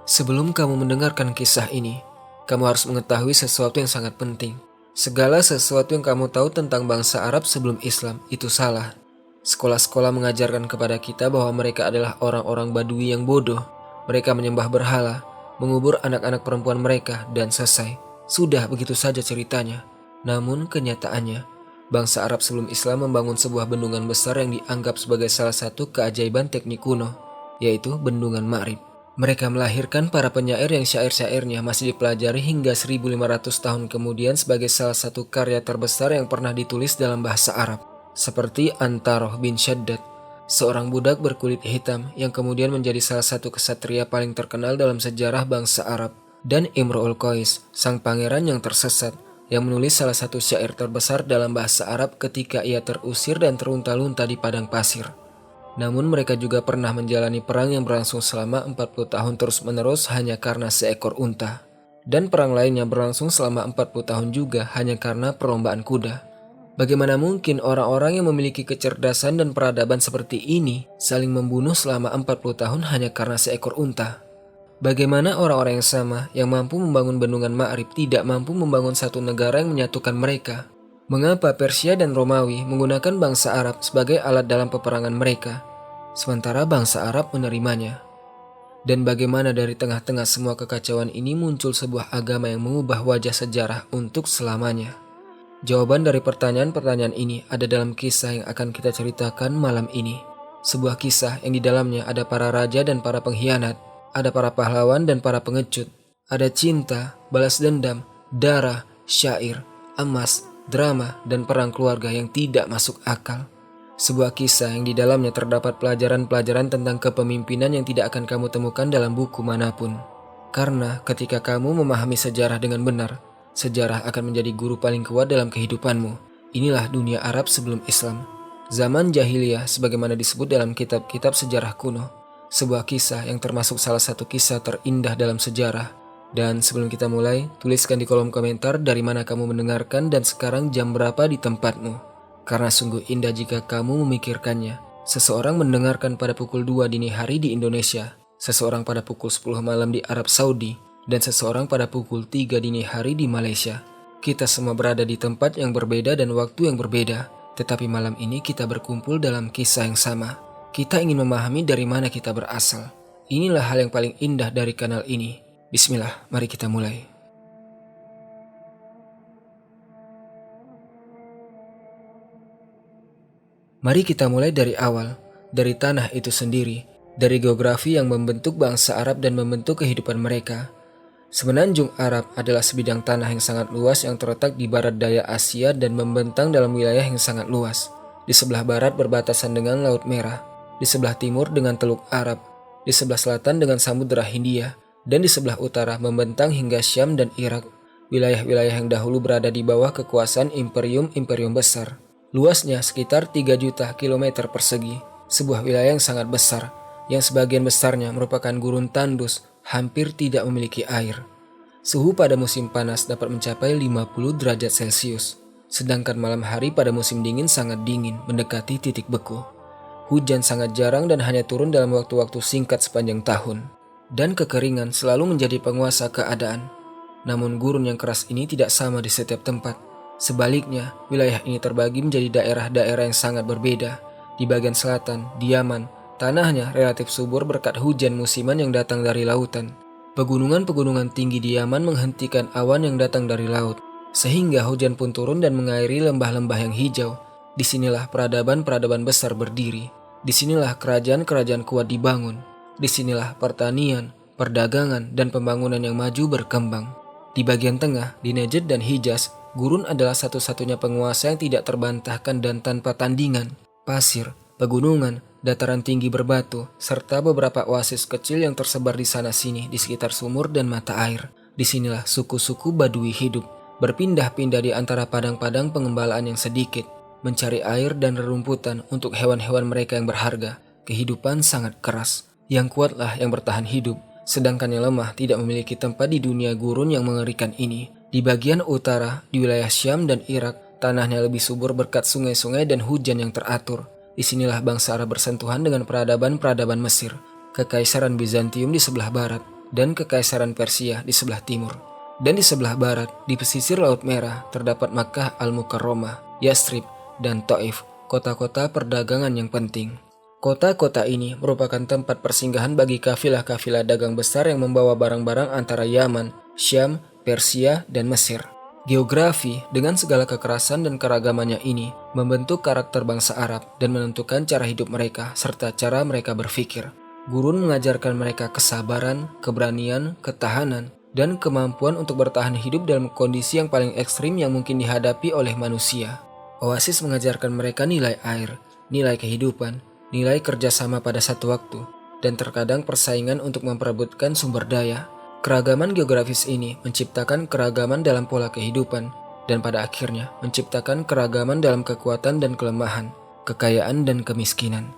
Sebelum kamu mendengarkan kisah ini, kamu harus mengetahui sesuatu yang sangat penting. Segala sesuatu yang kamu tahu tentang bangsa Arab sebelum Islam itu salah. Sekolah-sekolah mengajarkan kepada kita bahwa mereka adalah orang-orang Badui yang bodoh. Mereka menyembah berhala, mengubur anak-anak perempuan mereka, dan selesai. Sudah begitu saja ceritanya. Namun kenyataannya, bangsa Arab sebelum Islam membangun sebuah bendungan besar yang dianggap sebagai salah satu keajaiban teknik kuno, yaitu Bendungan Ma'rib. Mereka melahirkan para penyair yang syair-syairnya masih dipelajari hingga 1500 tahun kemudian sebagai salah satu karya terbesar yang pernah ditulis dalam bahasa Arab. Seperti Antaroh bin Shaddad, seorang budak berkulit hitam yang kemudian menjadi salah satu kesatria paling terkenal dalam sejarah bangsa Arab. Dan Imro'ul Qais, sang pangeran yang tersesat, yang menulis salah satu syair terbesar dalam bahasa Arab ketika ia terusir dan terunta-lunta di padang pasir. Namun mereka juga pernah menjalani perang yang berlangsung selama 40 tahun terus-menerus hanya karena seekor unta. Dan perang lainnya berlangsung selama 40 tahun juga hanya karena perlombaan kuda. Bagaimana mungkin orang-orang yang memiliki kecerdasan dan peradaban seperti ini saling membunuh selama 40 tahun hanya karena seekor unta? Bagaimana orang-orang yang sama yang mampu membangun Bendungan Ma'rib tidak mampu membangun satu negara yang menyatukan mereka? Mengapa Persia dan Romawi menggunakan bangsa Arab sebagai alat dalam peperangan mereka, sementara bangsa Arab menerimanya? Dan bagaimana dari tengah-tengah semua kekacauan ini muncul sebuah agama yang mengubah wajah sejarah untuk selamanya? Jawaban dari pertanyaan-pertanyaan ini ada dalam kisah yang akan kita ceritakan malam ini. Sebuah kisah yang di dalamnya ada para raja dan para pengkhianat, ada para pahlawan dan para pengecut, ada cinta, balas dendam, darah, syair, emas, drama, dan perang keluarga yang tidak masuk akal. Sebuah kisah yang di dalamnya terdapat pelajaran-pelajaran tentang kepemimpinan yang tidak akan kamu temukan dalam buku manapun. Karena ketika kamu memahami sejarah dengan benar, sejarah akan menjadi guru paling kuat dalam kehidupanmu. Inilah dunia Arab sebelum Islam. Zaman jahiliyah sebagaimana disebut dalam kitab-kitab sejarah kuno. Sebuah kisah yang termasuk salah satu kisah terindah dalam sejarah. Dan sebelum kita mulai, tuliskan di kolom komentar dari mana kamu mendengarkan dan sekarang jam berapa di tempatmu. Karena sungguh indah jika kamu memikirkannya. Seseorang mendengarkan pada pukul 2 dini hari di Indonesia, seseorang pada pukul 10 malam di Arab Saudi, dan seseorang pada pukul 3 dini hari di Malaysia. Kita semua berada di tempat yang berbeda dan waktu yang berbeda, tetapi malam ini kita berkumpul dalam kisah yang sama. Kita ingin memahami dari mana kita berasal. Inilah hal yang paling indah dari kanal ini. Bismillah, mari kita mulai. Mari kita mulai dari awal, dari tanah itu sendiri, dari geografi yang membentuk bangsa Arab dan membentuk kehidupan mereka. Semenanjung Arab adalah sebidang tanah yang sangat luas yang terletak di barat daya Asia dan membentang dalam wilayah yang sangat luas. Di sebelah barat berbatasan dengan Laut Merah, di sebelah timur dengan Teluk Arab, di sebelah selatan dengan Samudra Hindia, dan di sebelah utara membentang hingga Syam dan Irak, wilayah-wilayah yang dahulu berada di bawah kekuasaan imperium-imperium besar. Luasnya sekitar 3 juta kilometer persegi, sebuah wilayah yang sangat besar, yang sebagian besarnya merupakan gurun tandus, hampir tidak memiliki air. Suhu pada musim panas dapat mencapai 50 derajat Celcius, sedangkan malam hari pada musim dingin sangat dingin, mendekati titik beku. Hujan sangat jarang dan hanya turun dalam waktu-waktu singkat sepanjang tahun. Dan kekeringan selalu menjadi penguasa keadaan. Namun gurun yang keras ini tidak sama di setiap tempat. Sebaliknya, wilayah ini terbagi menjadi daerah-daerah yang sangat berbeda. Di bagian selatan, di Yaman, tanahnya relatif subur berkat hujan musiman yang datang dari lautan. Pegunungan-pegunungan tinggi di Yaman menghentikan awan yang datang dari laut, sehingga hujan pun turun dan mengairi lembah-lembah yang hijau. Disinilah peradaban-peradaban besar berdiri. Disinilah kerajaan-kerajaan kuat dibangun. Disinilah pertanian, perdagangan, dan pembangunan yang maju berkembang. Di bagian tengah, di Najd dan Hijaz, gurun adalah satu-satunya penguasa yang tidak terbantahkan dan tanpa tandingan. Pasir, pegunungan, dataran tinggi berbatu, serta beberapa oasis kecil yang tersebar di sana-sini di sekitar sumur dan mata air. Disinilah suku-suku Badui hidup, berpindah-pindah di antara padang-padang pengembalaan yang sedikit, mencari air dan rerumputan untuk hewan-hewan mereka yang berharga. Kehidupan sangat keras. Yang kuatlah yang bertahan hidup, sedangkan yang lemah tidak memiliki tempat di dunia gurun yang mengerikan ini. Di bagian utara, di wilayah Syam dan Irak, tanahnya lebih subur berkat sungai-sungai dan hujan yang teratur. Disinilah bangsa Arab bersentuhan dengan peradaban-peradaban Mesir. Kekaisaran Bizantium di sebelah barat, dan Kekaisaran Persia di sebelah timur. Dan di sebelah barat, di pesisir Laut Merah, terdapat Makkah Al-Mukarramah, Yastrib, dan Taif, kota-kota perdagangan yang penting. Kota-kota ini merupakan tempat persinggahan bagi kafilah-kafilah dagang besar yang membawa barang-barang antara Yaman, Syam, Persia, dan Mesir. Geografi dengan segala kekerasan dan keragamannya ini membentuk karakter bangsa Arab dan menentukan cara hidup mereka serta cara mereka berpikir. Gurun mengajarkan mereka kesabaran, keberanian, ketahanan, dan kemampuan untuk bertahan hidup dalam kondisi yang paling ekstrim yang mungkin dihadapi oleh manusia. Oasis mengajarkan mereka nilai air, nilai kehidupan, nilai kerjasama pada satu waktu, dan terkadang persaingan untuk memperebutkan sumber daya. Keragaman geografis ini menciptakan keragaman dalam pola kehidupan, dan pada akhirnya menciptakan keragaman dalam kekuatan dan kelemahan, kekayaan dan kemiskinan.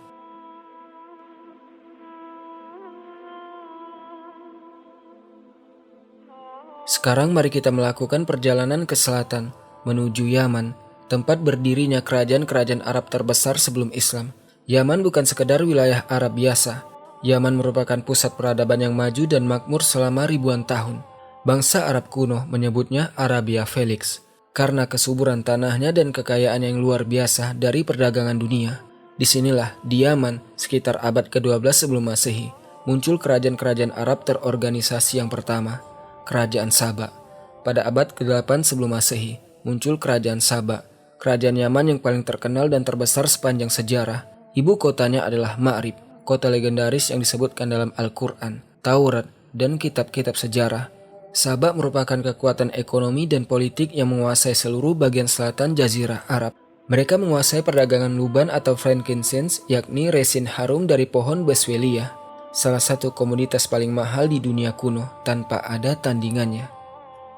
Sekarang mari kita melakukan perjalanan ke selatan, menuju Yaman, tempat berdirinya kerajaan-kerajaan Arab terbesar sebelum Islam. Yaman bukan sekedar wilayah Arab biasa. Yaman merupakan pusat peradaban yang maju dan makmur selama ribuan tahun. Bangsa Arab kuno menyebutnya Arabia Felix, karena kesuburan tanahnya dan kekayaan yang luar biasa dari perdagangan dunia. Disinilah di Yaman, sekitar abad ke-12 sebelum Masehi, muncul kerajaan-kerajaan Arab terorganisasi yang pertama, Kerajaan Saba. Pada abad ke-8 sebelum Masehi, muncul Kerajaan Saba, kerajaan Yaman yang paling terkenal dan terbesar sepanjang sejarah. Ibu kotanya adalah Ma'rib, kota legendaris yang disebutkan dalam Al-Quran, Taurat, dan kitab-kitab sejarah. Saba merupakan kekuatan ekonomi dan politik yang menguasai seluruh bagian selatan Jazirah Arab. Mereka menguasai perdagangan luban atau frankincense, yakni resin harum dari pohon Boswellia, salah satu komoditas paling mahal di dunia kuno tanpa ada tandingannya.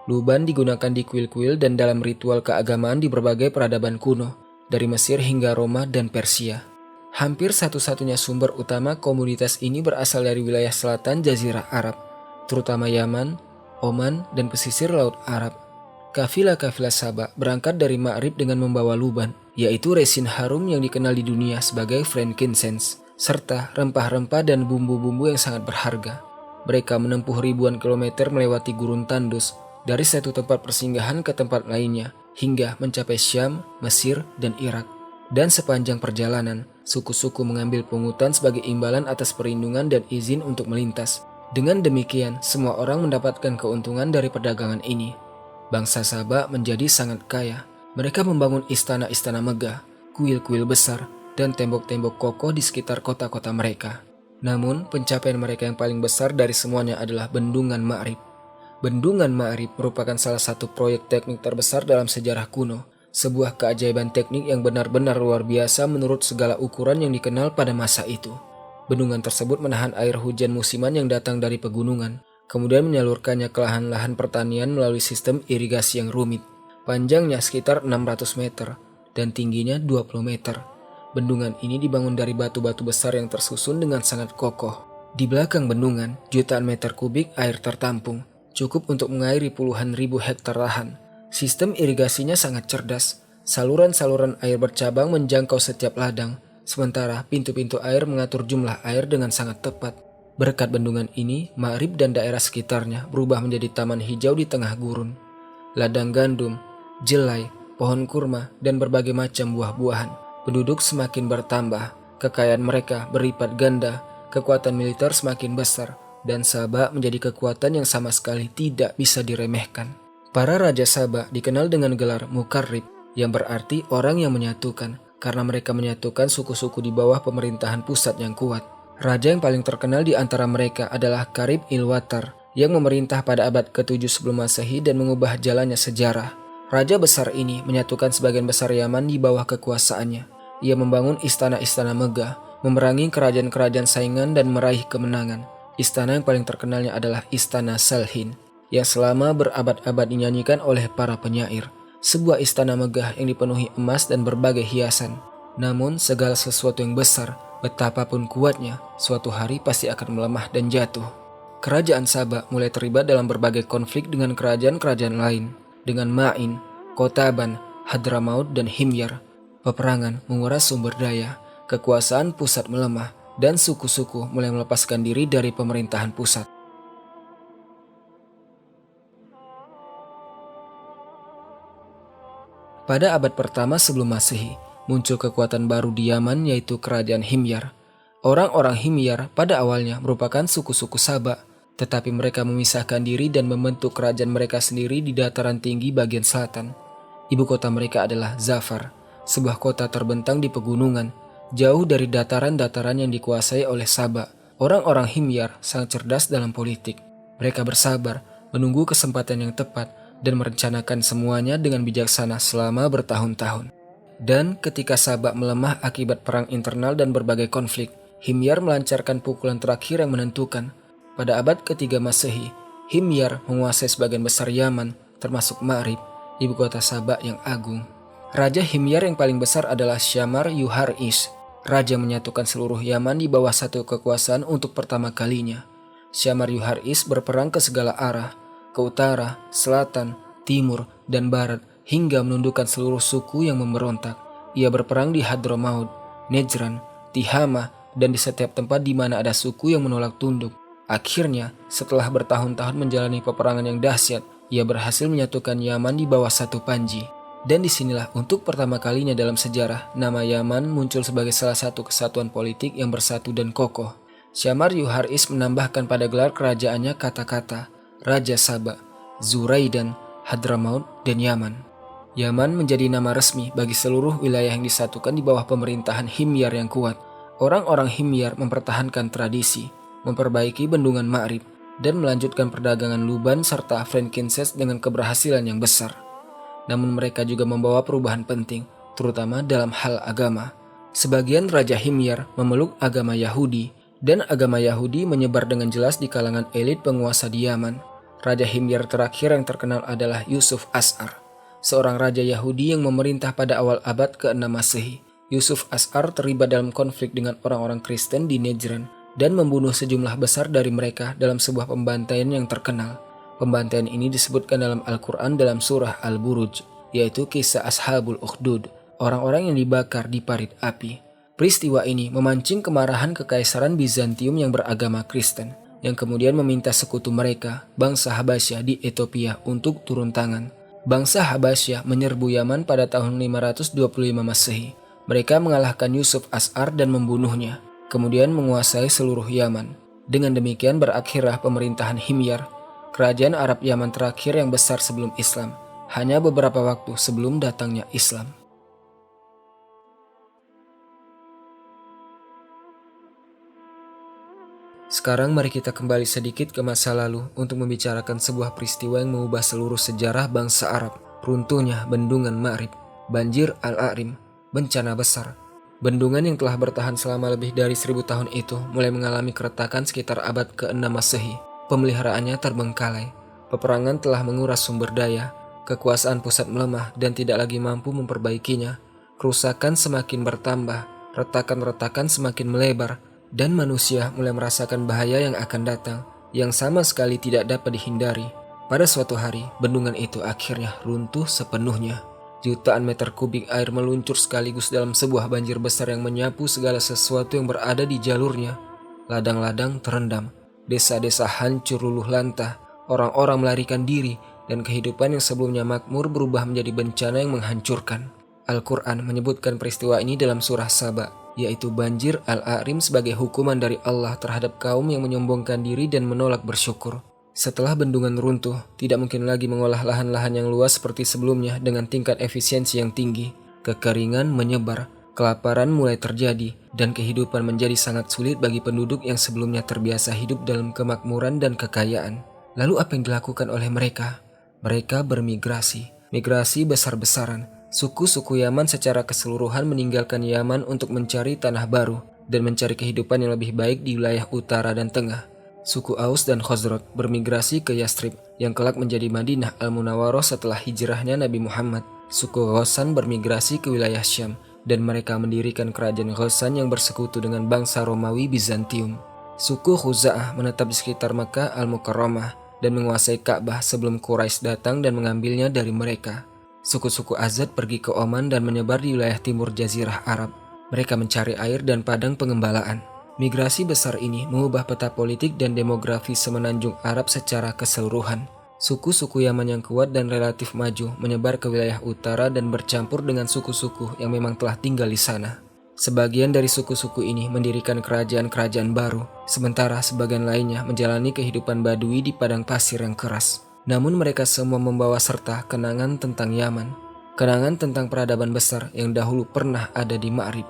Luban digunakan di kuil-kuil dan dalam ritual keagamaan di berbagai peradaban kuno, dari Mesir hingga Roma dan Persia. Hampir satu-satunya sumber utama komoditas ini berasal dari wilayah selatan Jazirah Arab, terutama Yaman, Oman, dan pesisir Laut Arab. Kafilah-kafilah Saba berangkat dari Ma'rib dengan membawa luban, yaitu resin harum yang dikenal di dunia sebagai frankincense, serta rempah-rempah dan bumbu-bumbu yang sangat berharga. Mereka menempuh ribuan kilometer melewati gurun tandus, dari satu tempat persinggahan ke tempat lainnya, hingga mencapai Syam, Mesir, dan Irak. Dan sepanjang perjalanan, suku-suku mengambil pungutan sebagai imbalan atas perlindungan dan izin untuk melintas. Dengan demikian, semua orang mendapatkan keuntungan dari perdagangan ini. Bangsa Saba menjadi sangat kaya. Mereka membangun istana-istana megah, kuil-kuil besar, dan tembok-tembok kokoh di sekitar kota-kota mereka. Namun, pencapaian mereka yang paling besar dari semuanya adalah Bendungan Ma'rib. Bendungan Ma'rib merupakan salah satu proyek teknik terbesar dalam sejarah kuno, sebuah keajaiban teknik yang benar-benar luar biasa menurut segala ukuran yang dikenal pada masa itu. Bendungan tersebut menahan air hujan musiman yang datang dari pegunungan, kemudian menyalurkannya ke lahan-lahan pertanian melalui sistem irigasi yang rumit. Panjangnya sekitar 600 meter dan tingginya 20 meter. Bendungan ini dibangun dari batu-batu besar yang tersusun dengan sangat kokoh. Di belakang bendungan, jutaan meter kubik air tertampung, cukup untuk mengairi puluhan ribu hektar lahan. Sistem irigasinya sangat cerdas. Saluran-saluran air bercabang menjangkau setiap ladang, sementara pintu-pintu air mengatur jumlah air dengan sangat tepat. Berkat bendungan ini, Ma'rib dan daerah sekitarnya berubah menjadi taman hijau di tengah gurun. Ladang gandum, jelai, pohon kurma, dan berbagai macam buah-buahan. Penduduk semakin bertambah, kekayaan mereka berlipat ganda, kekuatan militer semakin besar, dan Saba menjadi kekuatan yang sama sekali tidak bisa diremehkan. Para raja Saba dikenal dengan gelar Mukarrib, yang berarti orang yang menyatukan, karena mereka menyatukan suku-suku di bawah pemerintahan pusat yang kuat. Raja yang paling terkenal di antara mereka adalah Karib Ilwatar, yang memerintah pada abad ke-7 sebelum Masehi dan mengubah jalannya sejarah. Raja besar ini menyatukan sebagian besar Yaman di bawah kekuasaannya. Ia membangun istana-istana megah, memerangi kerajaan-kerajaan saingan dan meraih kemenangan. Istana yang paling terkenalnya adalah Istana Salhin, yang selama berabad-abad dinyanyikan oleh para penyair. Sebuah istana megah yang dipenuhi emas dan berbagai hiasan. Namun segala sesuatu yang besar, betapapun kuatnya, suatu hari pasti akan melemah dan jatuh. Kerajaan Saba mulai terlibat dalam berbagai konflik dengan kerajaan-kerajaan lain. Dengan Ma'in, Kotaban, Hadramaut, dan Himyar. Peperangan menguras sumber daya, kekuasaan pusat melemah, dan suku-suku mulai melepaskan diri dari pemerintahan pusat. Pada abad pertama sebelum Masehi, muncul kekuatan baru di Yaman yaitu kerajaan Himyar. Orang-orang Himyar pada awalnya merupakan suku-suku Saba, tetapi mereka memisahkan diri dan membentuk kerajaan mereka sendiri di dataran tinggi bagian selatan. Ibu kota mereka adalah Zafar, sebuah kota terbentang di pegunungan, jauh dari dataran-dataran yang dikuasai oleh Saba. Orang-orang Himyar sangat cerdas dalam politik. Mereka bersabar, menunggu kesempatan yang tepat, dan merencanakan semuanya dengan bijaksana selama bertahun-tahun. Dan ketika Saba melemah akibat perang internal dan berbagai konflik, Himyar melancarkan pukulan terakhir yang menentukan. Pada abad ketiga Masehi, Himyar menguasai sebagian besar Yaman, termasuk Ma'rib, ibu kota Saba yang agung. Raja Himyar yang paling besar adalah Syamar Yuhar-Is. Raja menyatukan seluruh Yaman di bawah satu kekuasaan untuk pertama kalinya. Syamar Yuhar-Is berperang ke segala arah, ke utara, selatan, timur, dan barat, hingga menundukkan seluruh suku yang memberontak. Ia berperang di Hadramaut, Nejran, Tihama, dan di setiap tempat di mana ada suku yang menolak tunduk. Akhirnya, setelah bertahun-tahun menjalani peperangan yang dahsyat, ia berhasil menyatukan Yaman di bawah satu panji. Dan disinilah untuk pertama kalinya dalam sejarah, nama Yaman muncul sebagai salah satu kesatuan politik yang bersatu dan kokoh. Syamar Yuhar-Is menambahkan pada gelar kerajaannya kata-kata Raja Saba, Zuraidan, Hadramaut, dan Yaman. Yaman menjadi nama resmi bagi seluruh wilayah yang disatukan di bawah pemerintahan Himyar yang kuat. Orang-orang Himyar mempertahankan tradisi, memperbaiki bendungan Ma'rib, dan melanjutkan perdagangan luban serta frankincense dengan keberhasilan yang besar. Namun mereka juga membawa perubahan penting, terutama dalam hal agama. Sebagian Raja Himyar memeluk agama Yahudi, dan agama Yahudi menyebar dengan jelas di kalangan elit penguasa di Yaman. Raja Himyar terakhir yang terkenal adalah Yusuf As'ar, seorang raja Yahudi yang memerintah pada awal abad ke-6 Masehi. Yusuf As'ar terlibat dalam konflik dengan orang-orang Kristen di Nejran dan membunuh sejumlah besar dari mereka dalam sebuah pembantaian yang terkenal. Pembantaian ini disebutkan dalam Al-Quran dalam surah Al-Buruj, yaitu kisah Ashabul Ukhdud, orang-orang yang dibakar di parit api. Peristiwa ini memancing kemarahan kekaisaran Bizantium yang beragama Kristen, yang kemudian meminta sekutu mereka, bangsa Habasyah di Ethiopia, untuk turun tangan. Bangsa Habasyah menyerbu Yaman pada tahun 525 Masehi. Mereka mengalahkan Yusuf As'ar dan membunuhnya, kemudian menguasai seluruh Yaman. Dengan demikian berakhirlah pemerintahan Himyar, kerajaan Arab Yaman terakhir yang besar sebelum Islam, hanya beberapa waktu sebelum datangnya Islam. Sekarang mari kita kembali sedikit ke masa lalu untuk membicarakan sebuah peristiwa yang mengubah seluruh sejarah bangsa Arab. Runtuhnya bendungan Ma'rib, banjir Al-A'rim, bencana besar. Bendungan yang telah bertahan selama lebih dari 1000 tahun itu mulai mengalami keretakan sekitar abad ke-6 Masehi. Pemeliharaannya terbengkalai. Peperangan telah menguras sumber daya. Kekuasaan pusat melemah dan tidak lagi mampu memperbaikinya. Kerusakan semakin bertambah, retakan-retakan semakin melebar, dan manusia mulai merasakan bahaya yang akan datang, yang sama sekali tidak dapat dihindari. Pada suatu hari, bendungan itu akhirnya runtuh sepenuhnya. Jutaan meter kubik air meluncur sekaligus dalam sebuah banjir besar yang menyapu segala sesuatu yang berada di jalurnya. Ladang-ladang terendam, desa-desa hancur luluh lantah, orang-orang melarikan diri, dan kehidupan yang sebelumnya makmur berubah menjadi bencana yang menghancurkan. Al-Quran menyebutkan peristiwa ini dalam surah Saba, yaitu banjir Al-A'rim sebagai hukuman dari Allah terhadap kaum yang menyombongkan diri dan menolak bersyukur. Setelah bendungan runtuh, tidak mungkin lagi mengolah lahan-lahan yang luas seperti sebelumnya dengan tingkat efisiensi yang tinggi. Kekeringan menyebar, kelaparan mulai terjadi, dan kehidupan menjadi sangat sulit bagi penduduk yang sebelumnya terbiasa hidup dalam kemakmuran dan kekayaan. Lalu apa yang dilakukan oleh mereka? Mereka bermigrasi, migrasi besar-besaran. Suku-suku Yaman secara keseluruhan meninggalkan Yaman untuk mencari tanah baru dan mencari kehidupan yang lebih baik di wilayah utara dan tengah. Suku Aus dan Khazraj bermigrasi ke Yastrib yang kelak menjadi Madinah Al-Munawwarah setelah hijrahnya Nabi Muhammad. Suku Ghassan bermigrasi ke wilayah Syam dan mereka mendirikan kerajaan Ghassan yang bersekutu dengan bangsa Romawi Bizantium. Suku Khuza'ah menetap di sekitar Makkah Al-Mukarramah dan menguasai Ka'bah sebelum Quraisy datang dan mengambilnya dari mereka. Suku-suku Azad pergi ke Oman dan menyebar di wilayah timur Jazirah Arab. Mereka mencari air dan padang pengembalaan. Migrasi besar ini mengubah peta politik dan demografi semenanjung Arab secara keseluruhan. Suku-suku Yaman yang kuat dan relatif maju menyebar ke wilayah utara dan bercampur dengan suku-suku yang memang telah tinggal di sana. Sebagian dari suku-suku ini mendirikan kerajaan-kerajaan baru, sementara sebagian lainnya menjalani kehidupan badui di padang pasir yang keras. Namun mereka semua membawa serta kenangan tentang Yaman, kenangan tentang peradaban besar yang dahulu pernah ada di Ma'rib.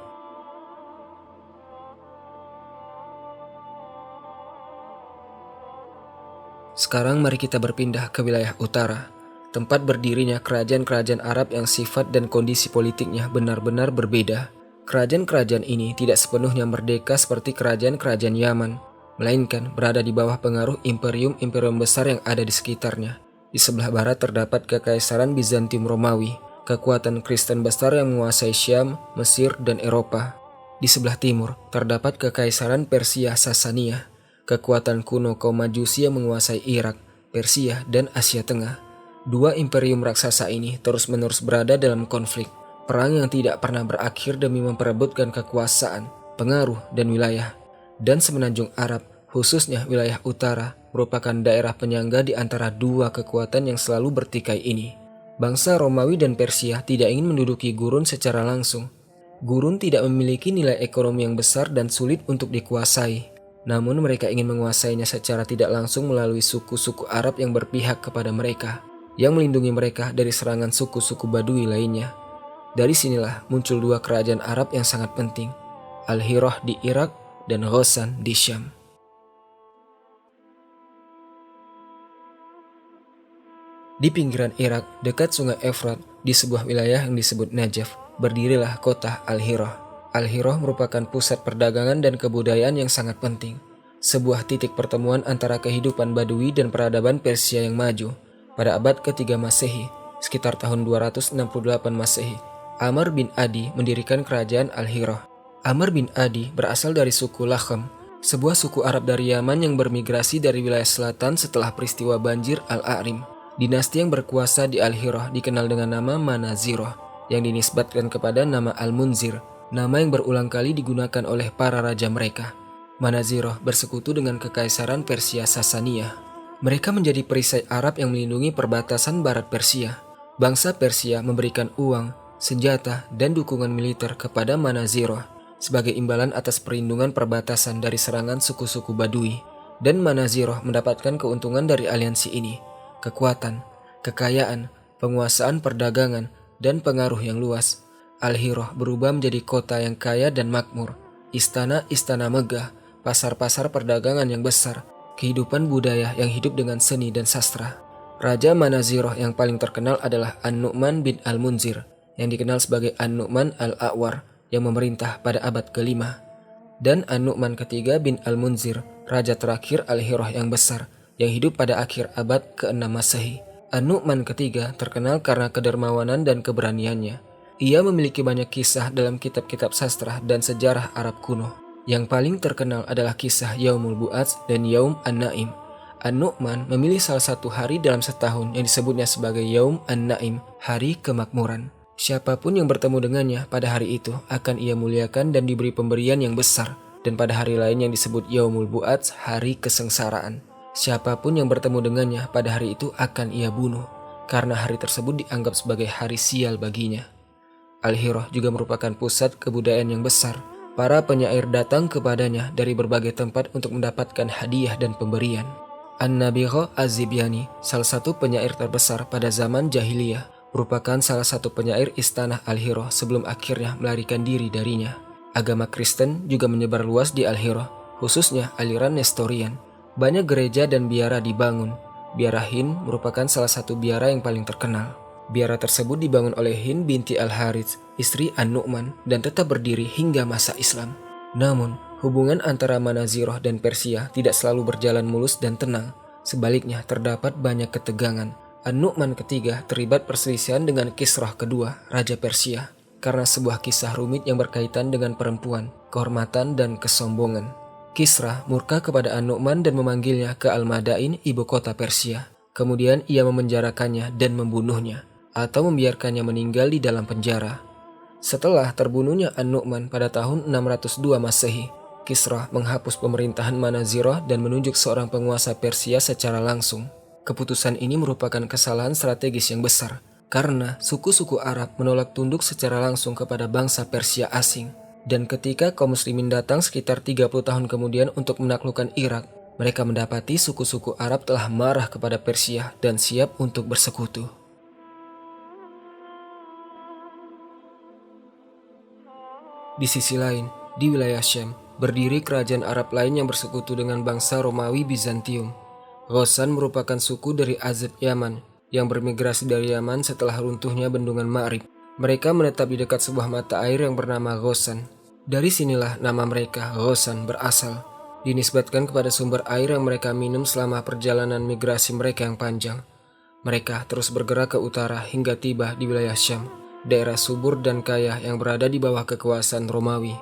Sekarang mari kita berpindah ke wilayah utara, tempat berdirinya kerajaan-kerajaan Arab yang sifat dan kondisi politiknya benar-benar berbeda. Kerajaan-kerajaan ini tidak sepenuhnya merdeka seperti kerajaan-kerajaan Yaman, melainkan berada di bawah pengaruh imperium-imperium besar yang ada di sekitarnya. Di sebelah barat terdapat Kekaisaran Bizantium Romawi, kekuatan Kristen besar yang menguasai Syam, Mesir, dan Eropa. Di sebelah timur terdapat Kekaisaran Persia Sasania, kekuatan kuno kaum Majusi yang menguasai Irak, Persia, dan Asia Tengah. Dua imperium raksasa ini terus-menerus berada dalam konflik, perang yang tidak pernah berakhir demi memperebutkan kekuasaan, pengaruh, dan wilayah. Dan semenanjung Arab, khususnya wilayah utara, merupakan daerah penyangga di antara dua kekuatan yang selalu bertikai ini. Bangsa Romawi dan Persia tidak ingin menduduki gurun secara langsung. Gurun tidak memiliki nilai ekonomi yang besar dan sulit untuk dikuasai. Namun mereka ingin menguasainya secara tidak langsung melalui suku-suku Arab yang berpihak kepada mereka, yang melindungi mereka dari serangan suku-suku Badui lainnya. Dari sinilah muncul dua kerajaan Arab yang sangat penting, Al-Hirah di Irak dan Ghassan di Syam. Di pinggiran Irak, dekat sungai Efrat, di sebuah wilayah yang disebut Najaf, berdirilah kota Al-Hirah. Al-Hirah merupakan pusat perdagangan dan kebudayaan yang sangat penting. Sebuah titik pertemuan antara kehidupan Badui dan peradaban Persia yang maju. Pada abad ke-3 Masehi, sekitar tahun 268 Masehi, Amr bin Adi mendirikan kerajaan Al-Hirah. Amr bin Adi berasal dari suku Lakhem, sebuah suku Arab dari Yaman yang bermigrasi dari wilayah selatan setelah peristiwa banjir Al-A'rim. Dinasti yang berkuasa di Al-Hirah dikenal dengan nama Manazirah, yang dinisbatkan kepada nama Al-Munzir, nama yang berulang kali digunakan oleh para raja mereka. Manazirah bersekutu dengan Kekaisaran Persia Sasania. Mereka menjadi perisai Arab yang melindungi perbatasan barat Persia. Bangsa Persia memberikan uang, senjata, dan dukungan militer kepada Manazirah sebagai imbalan atas perlindungan perbatasan dari serangan suku-suku Badui. Dan Manazirah mendapatkan keuntungan dari aliansi ini, kekuatan, kekayaan, penguasaan perdagangan, dan pengaruh yang luas. Al-Hirah berubah menjadi kota yang kaya dan makmur, istana-istana megah, pasar-pasar perdagangan yang besar, kehidupan budaya yang hidup dengan seni dan sastra. Raja Manazirah yang paling terkenal adalah An-Nu'man bin Al-Munzir, yang dikenal sebagai An-Nu'man Al-A'war, yang memerintah pada abad ke-5. Dan An-Nu'man ketiga bin Al-Munzir, raja terakhir Al-Hirah yang besar, yang hidup pada akhir abad ke-6 Masehi. An-Nu'man ketiga terkenal karena kedermawanan dan keberaniannya. Ia memiliki banyak kisah dalam kitab-kitab sastra dan sejarah Arab kuno. Yang paling terkenal adalah kisah Yaumul Bu'ats dan Yaum An-Naim. An-Nu'man memilih salah satu hari dalam setahun yang disebutnya sebagai Yaum An-Naim, hari kemakmuran. Siapapun yang bertemu dengannya pada hari itu akan ia muliakan dan diberi pemberian yang besar. Dan pada hari lain yang disebut Yaumul Bu'ats, hari kesengsaraan. Siapapun yang bertemu dengannya pada hari itu akan ia bunuh, karena hari tersebut dianggap sebagai hari sial baginya. Al-Hirah juga merupakan pusat kebudayaan yang besar. Para penyair datang kepadanya dari berbagai tempat untuk mendapatkan hadiah dan pemberian. An-Nabigha Az-Zibyani, salah satu penyair terbesar pada zaman jahiliyah, merupakan salah satu penyair istana Al-Hirah sebelum akhirnya melarikan diri darinya. Agama Kristen juga menyebar luas di Al-Hirah, khususnya aliran Nestorian. Banyak gereja dan biara dibangun. Biara Hind merupakan salah satu biara yang paling terkenal. Biara tersebut dibangun oleh Hind binti Al-Harits, istri An-Nu'man, dan tetap berdiri hingga masa Islam. Namun, hubungan antara Manazirah dan Persia tidak selalu berjalan mulus dan tenang. Sebaliknya, terdapat banyak ketegangan. An-Nu'man ketiga terlibat perselisihan dengan Kisrah kedua, Raja Persia, karena sebuah kisah rumit yang berkaitan dengan perempuan, kehormatan, dan kesombongan. Kisrah murka kepada An-Nu'man dan memanggilnya ke Al-Madain, ibu kota Persia. Kemudian ia memenjarakannya dan membunuhnya, atau membiarkannya meninggal di dalam penjara. Setelah terbunuhnya An-Nu'man pada tahun 602 Masehi, Kisrah menghapus pemerintahan Manazirah dan menunjuk seorang penguasa Persia secara langsung. Keputusan ini merupakan kesalahan strategis yang besar, karena suku-suku Arab menolak tunduk secara langsung kepada bangsa Persia asing. Dan ketika kaum muslimin datang sekitar 30 tahun kemudian untuk menaklukkan Irak, mereka mendapati suku-suku Arab telah marah kepada Persia dan siap untuk bersekutu. Di sisi lain, di wilayah Syam, berdiri kerajaan Arab lain yang bersekutu dengan bangsa Romawi Bizantium. Ghassan merupakan suku dari Azd Yaman yang bermigrasi dari Yaman setelah runtuhnya bendungan Ma'rib. Mereka menetap di dekat sebuah mata air yang bernama Ghassan. Dari sinilah nama mereka Ghassan berasal, dinisbatkan kepada sumber air yang mereka minum selama perjalanan migrasi mereka yang panjang. Mereka terus bergerak ke utara hingga tiba di wilayah Syam, daerah subur dan kaya yang berada di bawah kekuasaan Romawi.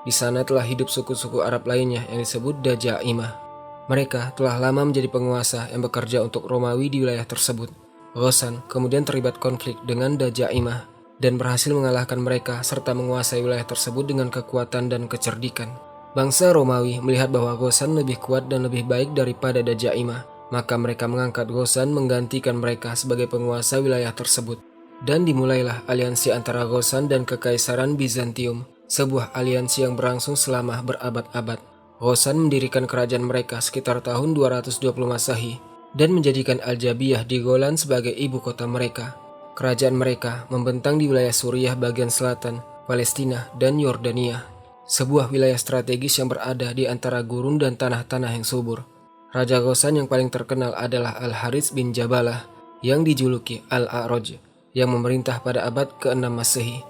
Di sana telah hidup suku-suku Arab lainnya yang disebut Dajaimah. Mereka telah lama menjadi penguasa yang bekerja untuk Romawi di wilayah tersebut. Ghassan kemudian terlibat konflik dengan Dajaimah dan berhasil mengalahkan mereka serta menguasai wilayah tersebut dengan kekuatan dan kecerdikan. Bangsa Romawi melihat bahwa Ghassan lebih kuat dan lebih baik daripada Dajaimah, maka mereka mengangkat Ghassan menggantikan mereka sebagai penguasa wilayah tersebut. Dan dimulailah aliansi antara Ghassan dan Kekaisaran Bizantium, sebuah aliansi yang berlangsung selama berabad-abad. Ghassan mendirikan kerajaan mereka sekitar tahun 220 Masehi dan menjadikan Al-Jabiyah di Golan sebagai ibu kota mereka. Kerajaan mereka membentang di wilayah Suriah bagian selatan, Palestina, dan Yordania, sebuah wilayah strategis yang berada di antara gurun dan tanah-tanah yang subur. Raja Ghassan yang paling terkenal adalah Al-Harits bin Jabalah yang dijuluki Al-A'raj, yang memerintah pada abad ke-6 Masehi.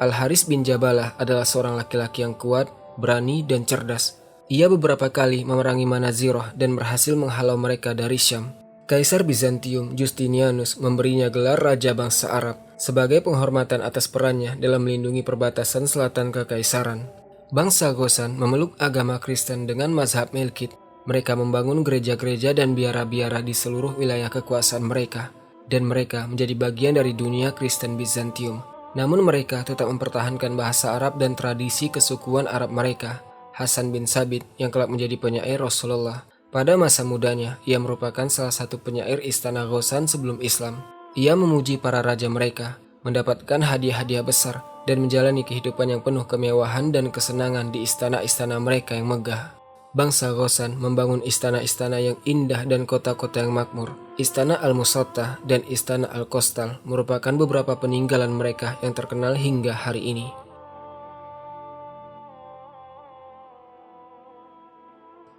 Al-Harits bin Jabalah adalah seorang laki-laki yang kuat, berani, dan cerdas. Ia beberapa kali memerangi Manaziroh dan berhasil menghalau mereka dari Syam. Kaisar Bizantium Justinianus memberinya gelar Raja Bangsa Arab sebagai penghormatan atas perannya dalam melindungi perbatasan selatan kekaisaran. Bangsa Ghassan memeluk agama Kristen dengan mazhab Melkite. Mereka membangun gereja-gereja dan biara-biara di seluruh wilayah kekuasaan mereka, dan mereka menjadi bagian dari dunia Kristen Bizantium. Namun mereka tetap mempertahankan bahasa Arab dan tradisi kesukuan Arab mereka. Hasan bin Sabit yang kelak menjadi penyair Rasulullah. Pada masa mudanya, ia merupakan salah satu penyair istana Ghassan sebelum Islam. Ia memuji para raja mereka, mendapatkan hadiah-hadiah besar, dan menjalani kehidupan yang penuh kemewahan dan kesenangan di istana-istana mereka yang megah. Bangsa Ghassan membangun istana-istana yang indah dan kota-kota yang makmur. Istana Al-Musattah dan Istana Al-Kostal merupakan beberapa peninggalan mereka yang terkenal hingga hari ini.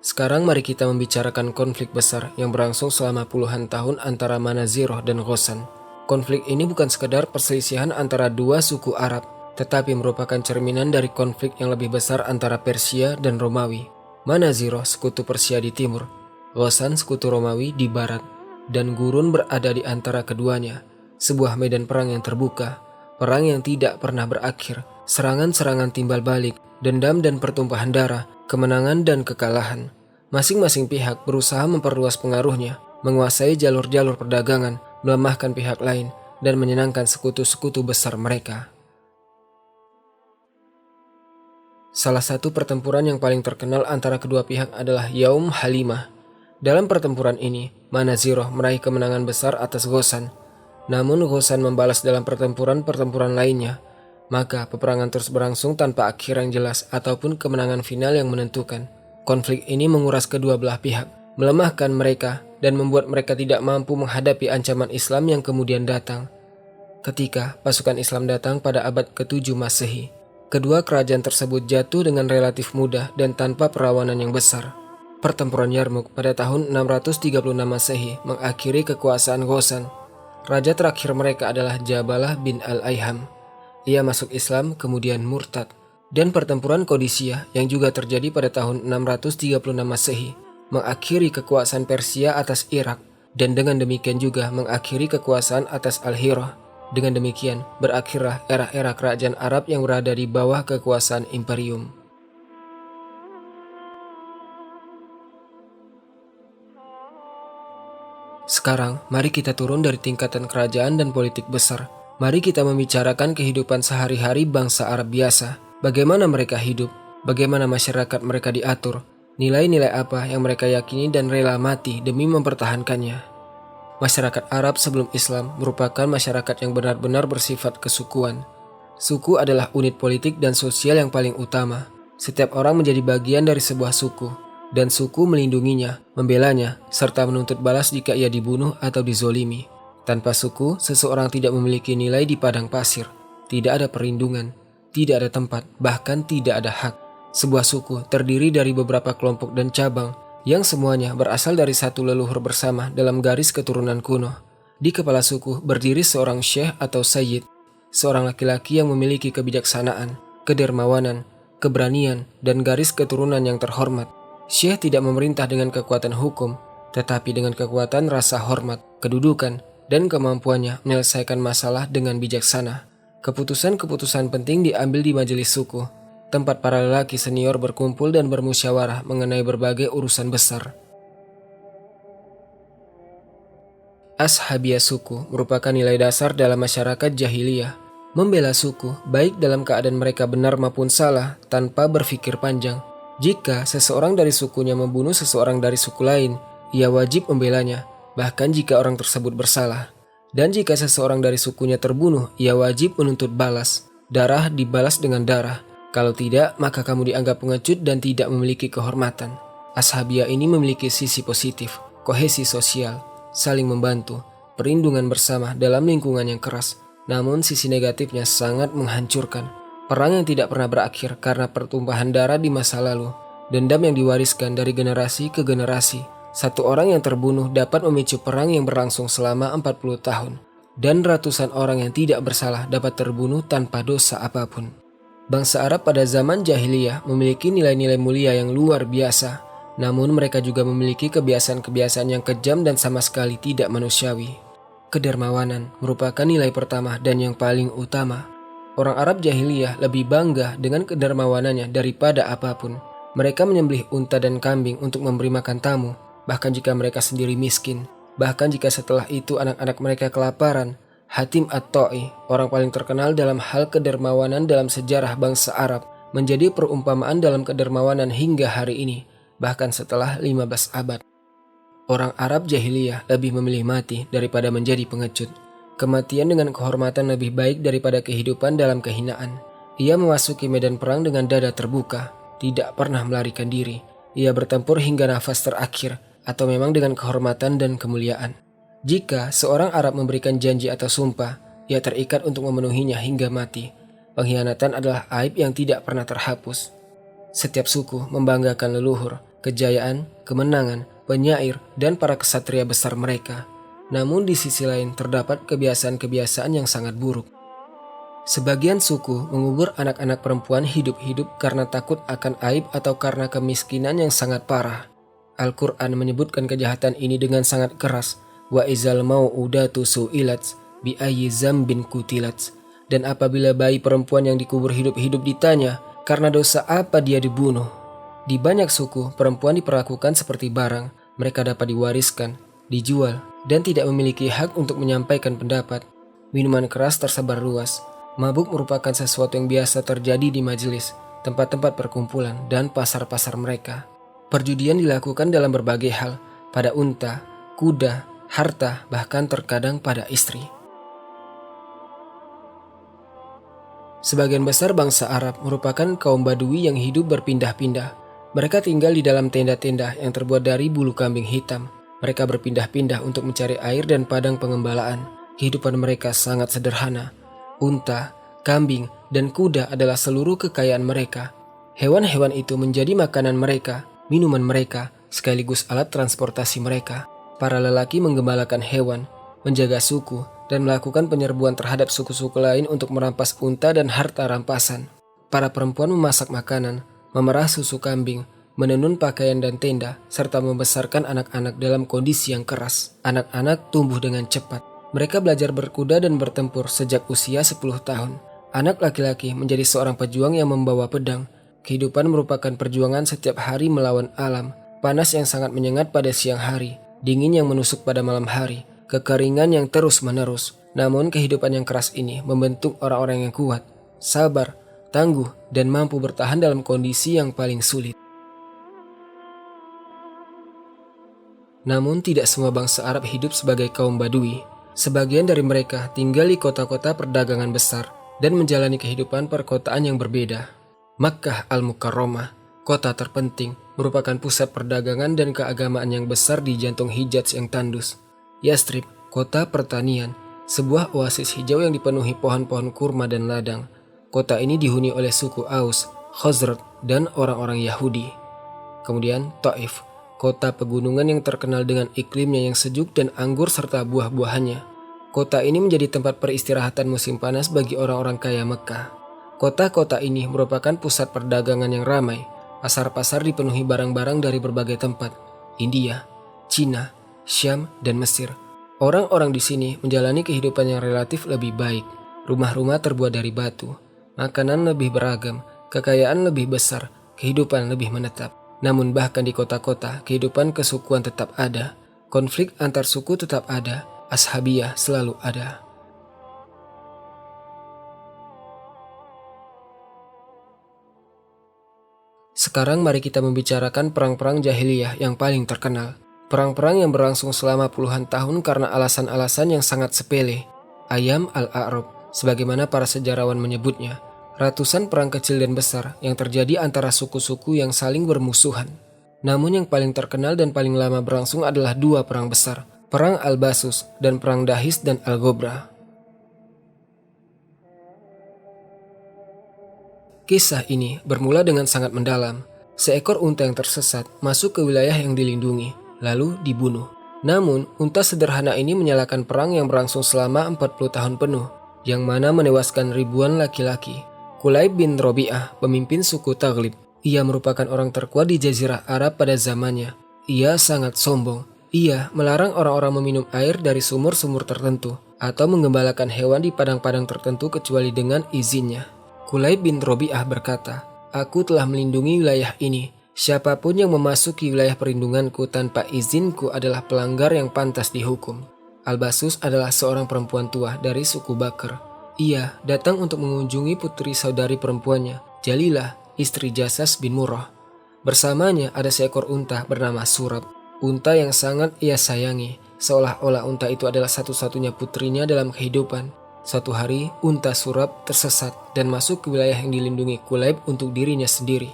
Sekarang mari kita membicarakan konflik besar yang berlangsung selama puluhan tahun antara Manaziroh dan Ghassan. Konflik ini bukan sekedar perselisihan antara dua suku Arab, tetapi merupakan cerminan dari konflik yang lebih besar antara Persia dan Romawi. Manaziroh sekutu Persia di timur, Ghassan sekutu Romawi di barat, dan gurun berada di antara keduanya. Sebuah medan perang yang terbuka, perang yang tidak pernah berakhir, serangan-serangan timbal balik, dendam dan pertumpahan darah, kemenangan dan kekalahan. Masing-masing pihak berusaha memperluas pengaruhnya, menguasai jalur-jalur perdagangan, melemahkan pihak lain, dan menyenangkan sekutu-sekutu besar mereka. Salah satu pertempuran yang paling terkenal antara kedua pihak adalah Yaum Halimah. Dalam pertempuran ini, Manaziroh meraih kemenangan besar atas Ghassan. Namun Ghassan membalas dalam pertempuran-pertempuran lainnya. Maka peperangan terus berlangsung tanpa akhir yang jelas ataupun kemenangan final yang menentukan. Konflik ini menguras kedua belah pihak, melemahkan mereka, dan membuat mereka tidak mampu menghadapi ancaman Islam yang kemudian datang. Ketika pasukan Islam datang pada abad ke-7 Masehi, kedua kerajaan tersebut jatuh dengan relatif mudah dan tanpa perlawanan yang besar. Pertempuran Yarmuk pada tahun 636 Masehi mengakhiri kekuasaan Ghassan. Raja terakhir mereka adalah Jabalah bin Al-Aiham. Ia masuk Islam kemudian murtad. Dan pertempuran Qadisiyah yang juga terjadi pada tahun 636 Masehi mengakhiri kekuasaan Persia atas Irak, dan dengan demikian juga mengakhiri kekuasaan atas Al-Hirah. Dengan demikian berakhirlah era-era kerajaan Arab yang berada di bawah kekuasaan imperium. Sekarang mari kita turun dari tingkatan kerajaan dan politik besar. Mari kita membicarakan kehidupan sehari-hari bangsa Arab biasa. Bagaimana mereka hidup, bagaimana masyarakat mereka diatur, nilai-nilai apa yang mereka yakini dan rela mati demi mempertahankannya. Masyarakat Arab sebelum Islam merupakan masyarakat yang benar-benar bersifat kesukuan. Suku adalah unit politik dan sosial yang paling utama. Setiap orang menjadi bagian dari sebuah suku, dan suku melindunginya, membelanya, serta menuntut balas jika ia dibunuh atau dizolimi. Tanpa suku, seseorang tidak memiliki nilai di padang pasir. Tidak ada perlindungan, tidak ada tempat, bahkan tidak ada hak. Sebuah suku terdiri dari beberapa kelompok dan cabang, yang semuanya berasal dari satu leluhur bersama dalam garis keturunan kuno. Di kepala suku berdiri seorang syekh atau sayyid, seorang laki-laki yang memiliki kebijaksanaan, kedermawanan, keberanian, dan garis keturunan yang terhormat. Syekh tidak memerintah dengan kekuatan hukum, tetapi dengan kekuatan rasa hormat, kedudukan, dan kemampuannya menyelesaikan masalah dengan bijaksana. Keputusan-keputusan penting diambil di majelis suku, tempat para lelaki senior berkumpul dan bermusyawarah mengenai berbagai urusan besar. Ashabiyah suku merupakan nilai dasar dalam masyarakat jahiliyah. Membela suku, baik dalam keadaan mereka benar maupun salah, tanpa berpikir panjang. Jika seseorang dari sukunya membunuh seseorang dari suku lain, ia wajib membelanya, bahkan jika orang tersebut bersalah. Dan jika seseorang dari sukunya terbunuh, ia wajib menuntut balas. Darah dibalas dengan darah. Kalau tidak, maka kamu dianggap pengecut dan tidak memiliki kehormatan. Ashabiyah ini memiliki sisi positif, kohesi sosial, saling membantu, perlindungan bersama dalam lingkungan yang keras. Namun sisi negatifnya sangat menghancurkan. Perang yang tidak pernah berakhir karena pertumpahan darah di masa lalu. Dendam yang diwariskan dari generasi ke generasi. Satu orang yang terbunuh dapat memicu perang yang berlangsung selama 40 tahun. Dan ratusan orang yang tidak bersalah dapat terbunuh tanpa dosa apapun. Bangsa Arab pada zaman jahiliyah memiliki nilai-nilai mulia yang luar biasa. Namun mereka juga memiliki kebiasaan-kebiasaan yang kejam dan sama sekali tidak manusiawi. Kedermawanan merupakan nilai pertama dan yang paling utama. Orang Arab jahiliyah lebih bangga dengan kedermawanannya daripada apapun. Mereka menyembelih unta dan kambing untuk memberi makan tamu, bahkan jika mereka sendiri miskin. Bahkan jika setelah itu anak-anak mereka kelaparan. Hatim At-Ta'i, orang paling terkenal dalam hal kedermawanan dalam sejarah bangsa Arab, menjadi perumpamaan dalam kedermawanan hingga hari ini, bahkan setelah 15 abad. Orang Arab jahiliyah lebih memilih mati daripada menjadi pengecut. Kematian dengan kehormatan lebih baik daripada kehidupan dalam kehinaan. Ia memasuki medan perang dengan dada terbuka, tidak pernah melarikan diri. Ia bertempur hingga nafas terakhir, atau memang dengan kehormatan dan kemuliaan. Jika seorang Arab memberikan janji atau sumpah, ia terikat untuk memenuhinya hingga mati. Pengkhianatan adalah aib yang tidak pernah terhapus. Setiap suku membanggakan leluhur, kejayaan, kemenangan, penyair, dan para kesatria besar mereka. Namun di sisi lain terdapat kebiasaan-kebiasaan yang sangat buruk. Sebagian suku mengubur anak-anak perempuan hidup-hidup karena takut akan aib atau karena kemiskinan yang sangat parah. Al-Quran menyebutkan kejahatan ini dengan sangat keras. Wa izal mau'udatu su'ilat bi ayyi zambin kutilat. Dan apabila bayi perempuan yang dikubur hidup-hidup ditanya, karena dosa apa dia dibunuh? Di banyak suku, perempuan diperlakukan seperti barang. Mereka dapat diwariskan, dijual, dan tidak memiliki hak untuk menyampaikan pendapat. Minuman keras tersebar luas. Mabuk merupakan sesuatu yang biasa terjadi di majelis, tempat-tempat perkumpulan, dan pasar-pasar mereka. Perjudian dilakukan dalam berbagai hal, pada unta, kuda, harta, bahkan terkadang pada istri. Sebagian besar bangsa Arab merupakan kaum Badui yang hidup berpindah-pindah. Mereka tinggal di dalam tenda-tenda yang terbuat dari bulu kambing hitam. Mereka berpindah-pindah untuk mencari air dan padang pengembalaan. Kehidupan mereka sangat sederhana. Unta, kambing, dan kuda adalah seluruh kekayaan mereka. Hewan-hewan itu menjadi makanan mereka, minuman mereka, sekaligus alat transportasi mereka. Para lelaki menggembalakan hewan, menjaga suku, dan melakukan penyerbuan terhadap suku-suku lain untuk merampas unta dan harta rampasan. Para perempuan memasak makanan, memerah susu kambing, menenun pakaian dan tenda, serta membesarkan anak-anak dalam kondisi yang keras. Anak-anak tumbuh dengan cepat. Mereka belajar berkuda dan bertempur sejak usia 10 tahun. Anak laki-laki menjadi seorang pejuang yang membawa pedang. Kehidupan merupakan perjuangan setiap hari melawan alam. Panas yang sangat menyengat pada siang hari, dingin yang menusuk pada malam hari, kekeringan yang terus-menerus. Namun kehidupan yang keras ini membentuk orang-orang yang kuat, sabar, tangguh, dan mampu bertahan dalam kondisi yang paling sulit. Namun tidak semua bangsa Arab hidup sebagai kaum Badui. Sebagian dari mereka tinggal di kota-kota perdagangan besar dan menjalani kehidupan perkotaan yang berbeda. Makkah Al-Mukarramah, kota terpenting, merupakan pusat perdagangan dan keagamaan yang besar di jantung Hijaz yang tandus. Yastrib, kota pertanian, sebuah oasis hijau yang dipenuhi pohon-pohon kurma dan ladang. Kota ini dihuni oleh suku Aus, Khazraj, dan orang-orang Yahudi. Kemudian Taif, kota pegunungan yang terkenal dengan iklimnya yang sejuk dan anggur serta buah-buahannya. Kota ini menjadi tempat peristirahatan musim panas bagi orang-orang kaya Mekah. Kota-kota ini merupakan pusat perdagangan yang ramai. Pasar-pasar dipenuhi barang-barang dari berbagai tempat, India, Cina, Syam, dan Mesir. Orang-orang di sini menjalani kehidupan yang relatif lebih baik. Rumah-rumah terbuat dari batu, makanan lebih beragam, kekayaan lebih besar, kehidupan lebih menetap. Namun bahkan di kota-kota, kehidupan kesukuan tetap ada. Konflik antar suku tetap ada. Ashabiyah selalu ada. Sekarang mari kita membicarakan perang-perang jahiliyah yang paling terkenal. Perang-perang yang berlangsung selama puluhan tahun karena alasan-alasan yang sangat sepele. Ayam al-A'rab, sebagaimana para sejarawan menyebutnya. Ratusan perang kecil dan besar yang terjadi antara suku-suku yang saling bermusuhan. Namun yang paling terkenal dan paling lama berlangsung adalah dua perang besar. Perang Al-Basus dan Perang Dahis dan Al-Ghobra. Kisah ini bermula dengan sangat mendalam. Seekor unta yang tersesat masuk ke wilayah yang dilindungi, lalu dibunuh. Namun, unta sederhana ini menyalakan perang yang berlangsung selama 40 tahun penuh, yang mana menewaskan ribuan laki-laki. Kulaib bin Robi'ah, pemimpin suku Taghlib. Ia merupakan orang terkuat di Jazirah Arab pada zamannya. Ia sangat sombong. Ia melarang orang-orang meminum air dari sumur-sumur tertentu atau menggembalakan hewan di padang-padang tertentu kecuali dengan izinnya. Kulaib bin Robi'ah berkata, "Aku telah melindungi wilayah ini. Siapapun yang memasuki wilayah perlindunganku tanpa izinku adalah pelanggar yang pantas dihukum." Al-Basus adalah seorang perempuan tua dari suku Bakr. Ia datang untuk mengunjungi putri saudari perempuannya, Jalilah, istri Jasas bin Murrah. Bersamanya ada seekor unta bernama Surab. Unta yang sangat ia sayangi, seolah-olah unta itu adalah satu-satunya putrinya dalam kehidupan. Suatu hari, unta Surab tersesat dan masuk ke wilayah yang dilindungi Kulaib untuk dirinya sendiri.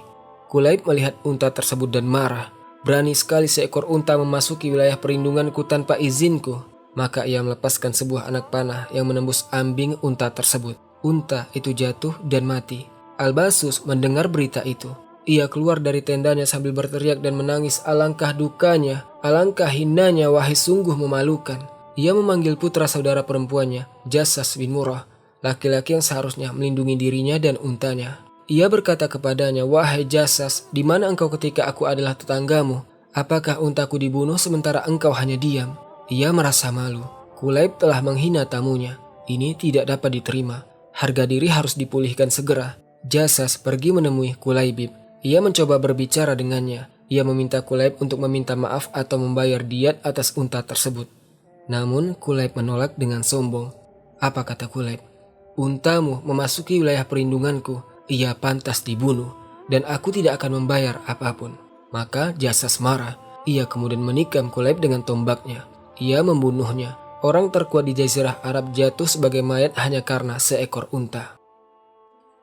Kulaib melihat unta tersebut dan marah. "Berani sekali seekor unta memasuki wilayah perlindunganku tanpa izinku." Maka ia melepaskan sebuah anak panah yang menembus ambing unta tersebut. Unta itu jatuh dan mati. Al-Basus mendengar berita itu. Ia keluar dari tendanya sambil berteriak dan menangis, "Alangkah dukanya, alangkah hinanya, wahai sungguh memalukan." Ia memanggil putra saudara perempuannya, Jasas bin Murrah, laki-laki yang seharusnya melindungi dirinya dan untanya. Ia berkata kepadanya, "Wahai Jasas, di mana engkau ketika aku adalah tetanggamu? Apakah untaku dibunuh sementara engkau hanya diam?" Ia merasa malu. Kulaib telah menghina tamunya. Ini tidak dapat diterima. Harga diri harus dipulihkan segera. Jasas pergi menemui Kulaibib. Ia mencoba berbicara dengannya. Ia meminta Kulaib untuk meminta maaf atau membayar diat atas unta tersebut. Namun Kulaib menolak dengan sombong. Apa kata Kulaib? "Untamu memasuki wilayah perlindunganku, ia pantas dibunuh, dan aku tidak akan membayar apapun." Maka Jasas marah. Ia kemudian menikam Kulaib dengan tombaknya. Ia membunuhnya. Orang terkuat di Jazirah Arab jatuh sebagai mayat hanya karena seekor unta.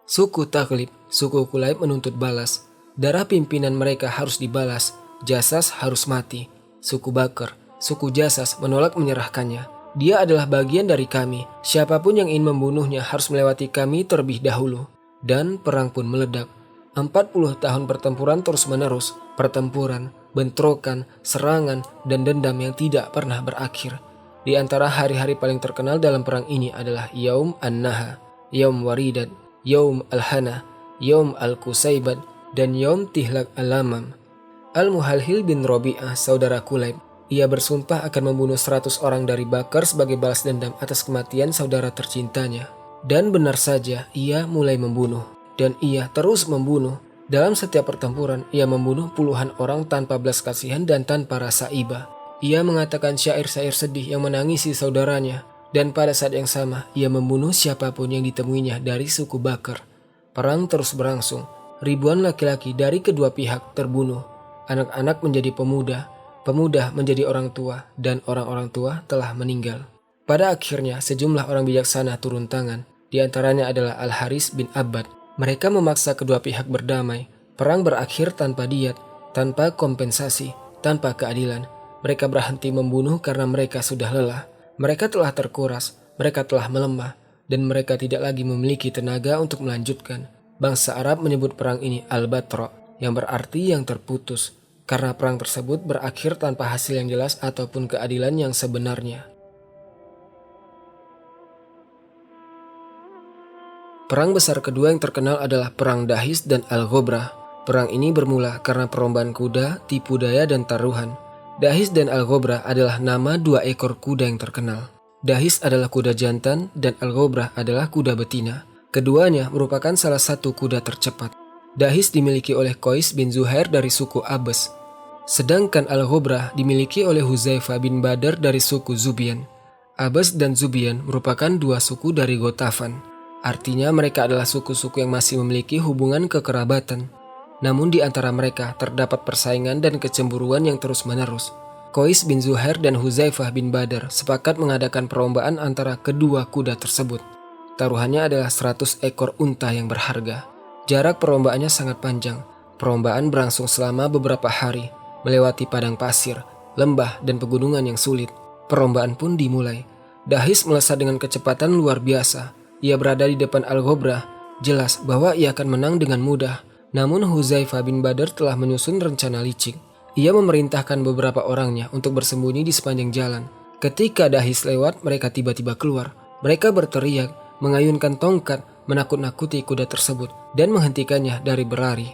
Suku Taghlib, suku Kulaib menuntut balas. Darah pimpinan mereka harus dibalas. Jasas harus mati. Suku Bakr, suku Jasas menolak menyerahkannya. "Dia adalah bagian dari kami. Siapapun yang ingin membunuhnya harus melewati kami terlebih dahulu." Dan perang pun meledak. 40 tahun pertempuran terus-menerus. Pertempuran, bentrokan, serangan, dan dendam yang tidak pernah berakhir. Di antara hari-hari paling terkenal dalam perang ini adalah Yaum An-Naha, Yaum Waridat, Yaum Al-Hana, Yaum Al-Qusaybat, dan Yaum Tihlak Al-Lamam. Al-Muhalhil bin Robi'ah, saudara Kulaib, ia bersumpah akan membunuh 100 orang dari Bakar sebagai balas dendam atas kematian saudara tercintanya. Dan benar saja, ia mulai membunuh. Dan ia terus membunuh. Dalam setiap pertempuran, ia membunuh puluhan orang tanpa belas kasihan dan tanpa rasa iba. Ia mengatakan syair-syair sedih yang menangisi saudaranya. Dan pada saat yang sama, ia membunuh siapapun yang ditemuinya dari suku Bakar. Perang terus berlangsung. Ribuan laki-laki dari kedua pihak terbunuh. Anak-anak menjadi pemuda. Pemuda menjadi orang tua dan orang-orang tua telah meninggal. Pada akhirnya sejumlah orang bijaksana turun tangan. Di antaranya adalah Al-Haris bin Abbad. Mereka memaksa kedua pihak berdamai. Perang berakhir tanpa diat, tanpa kompensasi, tanpa keadilan. Mereka berhenti membunuh karena mereka sudah lelah. Mereka telah terkuras, mereka telah melemah, dan mereka tidak lagi memiliki tenaga untuk melanjutkan. Bangsa Arab menyebut perang ini Al-Batra, yang berarti yang terputus, karena perang tersebut berakhir tanpa hasil yang jelas ataupun keadilan yang sebenarnya. Perang besar kedua yang terkenal adalah Perang Dahis dan Al-Ghobrah. Perang ini bermula karena perlombaan kuda, tipu daya, dan taruhan. Dahis dan Al-Ghobrah adalah nama dua ekor kuda yang terkenal. Dahis adalah kuda jantan dan Al-Ghobrah adalah kuda betina. Keduanya merupakan salah satu kuda tercepat. Dahis dimiliki oleh Qais bin Zuhair dari suku Abbas, sedangkan Al-Ghobrah dimiliki oleh Huzaifah bin Badr dari suku Zubian. Abbas dan Zubian merupakan dua suku dari Gotafan. Artinya mereka adalah suku-suku yang masih memiliki hubungan kekerabatan. Namun di antara mereka terdapat persaingan dan kecemburuan yang terus-menerus. Qais bin Zuhair dan Huzaifah bin Badr sepakat mengadakan perlombaan antara kedua kuda tersebut. Taruhannya adalah 100 ekor unta yang berharga. Jarak perlombaannya sangat panjang. Perlombaan berlangsung selama beberapa hari, melewati padang pasir, lembah, dan pegunungan yang sulit. Perlombaan pun dimulai. Dahis melesat dengan kecepatan luar biasa. Ia berada di depan Al-Ghobrah. Jelas bahwa ia akan menang dengan mudah. Namun Huzaifah bin Badr telah menyusun rencana licik. Ia memerintahkan beberapa orangnya untuk bersembunyi di sepanjang jalan. Ketika Dahis lewat, mereka tiba-tiba keluar. Mereka berteriak, mengayunkan tongkat, menakut-nakuti kuda tersebut, dan menghentikannya dari berlari.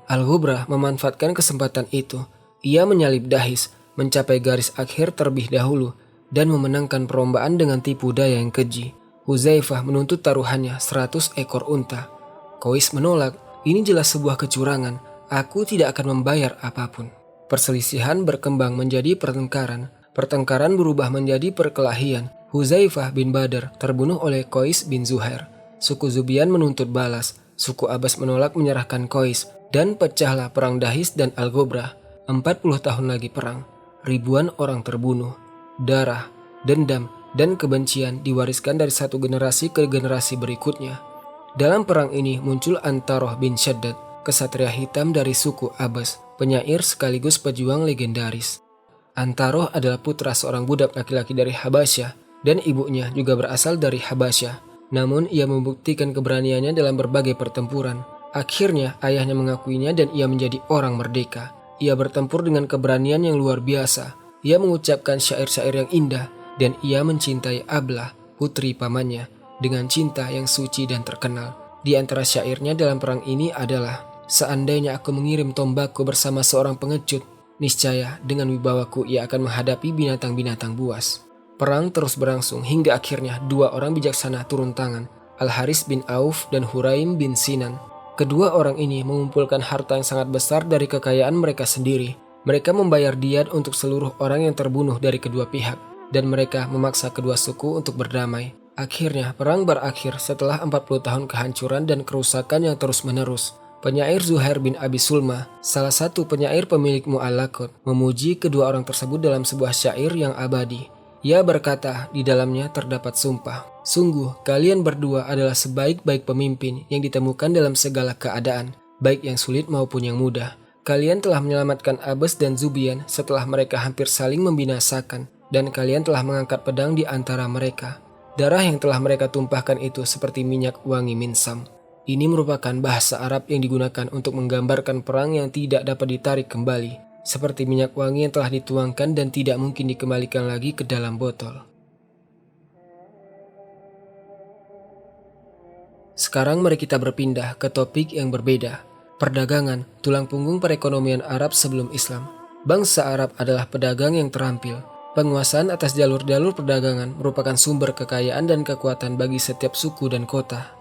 Al-Ghobrah memanfaatkan kesempatan itu. Ia menyalip Dahis, mencapai garis akhir terlebih dahulu, dan memenangkan perlombaan dengan tipu daya yang keji. Huzaifah menuntut taruhannya 100 ekor unta. Qais menolak, ini jelas sebuah kecurangan, aku tidak akan membayar apapun. Perselisihan berkembang menjadi pertengkaran. Pertengkaran berubah menjadi perkelahian. Huzaifah bin Badr terbunuh oleh Qais bin Zuhair. Suku Zubian menuntut balas. Suku Abbas menolak menyerahkan Qais. Dan pecahlah perang Dahis dan Al-Ghobrah. 40 tahun lagi perang. Ribuan orang terbunuh. Darah, dendam, dan kebencian diwariskan dari satu generasi ke generasi berikutnya. Dalam perang ini muncul Antaroh bin Shaddad, kesatria hitam dari suku Abbas, penyair sekaligus pejuang legendaris. Antaroh adalah putra seorang budak laki-laki dari Habasyah, dan ibunya juga berasal dari Habasyah. Namun ia membuktikan keberaniannya dalam berbagai pertempuran. Akhirnya ayahnya mengakuinya dan ia menjadi orang merdeka. Ia bertempur dengan keberanian yang luar biasa. Ia mengucapkan syair-syair yang indah, dan ia mencintai Ablah, putri pamannya, dengan cinta yang suci dan terkenal. Di antara syairnya dalam perang ini adalah, seandainya aku mengirim tombakku bersama seorang pengecut, niscaya dengan wibawaku ia akan menghadapi binatang-binatang buas. Perang terus berlangsung hingga akhirnya dua orang bijaksana turun tangan, Al-Haris bin Auf dan Huraim bin Sinan. Kedua orang ini mengumpulkan harta yang sangat besar dari kekayaan mereka sendiri. Mereka membayar diat untuk seluruh orang yang terbunuh dari kedua pihak, dan mereka memaksa kedua suku untuk berdamai. Akhirnya perang berakhir setelah 40 tahun kehancuran dan kerusakan yang terus-menerus. Penyair Zuhair bin Abi Sulma, salah satu penyair pemilik Mu'allaqat, memuji kedua orang tersebut dalam sebuah syair yang abadi. Ia berkata, di dalamnya terdapat sumpah, sungguh kalian berdua adalah sebaik-baik pemimpin yang ditemukan dalam segala keadaan, baik yang sulit maupun yang mudah. Kalian telah menyelamatkan Abbas dan Zubian setelah mereka hampir saling membinasakan, dan kalian telah mengangkat pedang di antara mereka. Darah yang telah mereka tumpahkan itu seperti minyak wangi minsam. Ini merupakan bahasa Arab yang digunakan untuk menggambarkan perang yang tidak dapat ditarik kembali, seperti minyak wangi yang telah dituangkan dan tidak mungkin dikembalikan lagi ke dalam botol. Sekarang mari kita berpindah ke topik yang berbeda. Perdagangan, tulang punggung perekonomian Arab sebelum Islam. Bangsa Arab adalah pedagang yang terampil. Penguasaan atas jalur-jalur perdagangan merupakan sumber kekayaan dan kekuatan bagi setiap suku dan kota.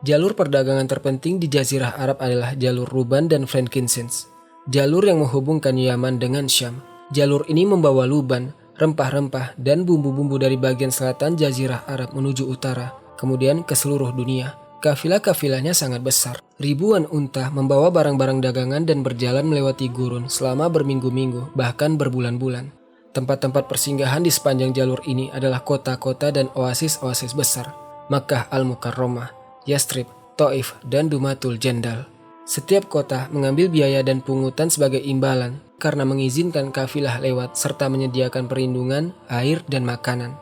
Jalur perdagangan terpenting di Jazirah Arab adalah jalur Ruban dan Frankincense, jalur yang menghubungkan Yaman dengan Syam. Jalur ini membawa luban, rempah-rempah, dan bumbu-bumbu dari bagian selatan Jazirah Arab menuju utara, kemudian ke seluruh dunia. Kafilah-kafilahnya sangat besar. Ribuan unta membawa barang-barang dagangan dan berjalan melewati gurun selama berminggu-minggu, bahkan berbulan-bulan. Tempat-tempat persinggahan di sepanjang jalur ini adalah kota-kota dan oasis-oasis besar. Makkah Al-Mukarramah, Yastrib, Taif, dan Dumatul Jandal. Setiap kota mengambil biaya dan pungutan sebagai imbalan karena mengizinkan kafilah lewat serta menyediakan perlindungan, air, dan makanan.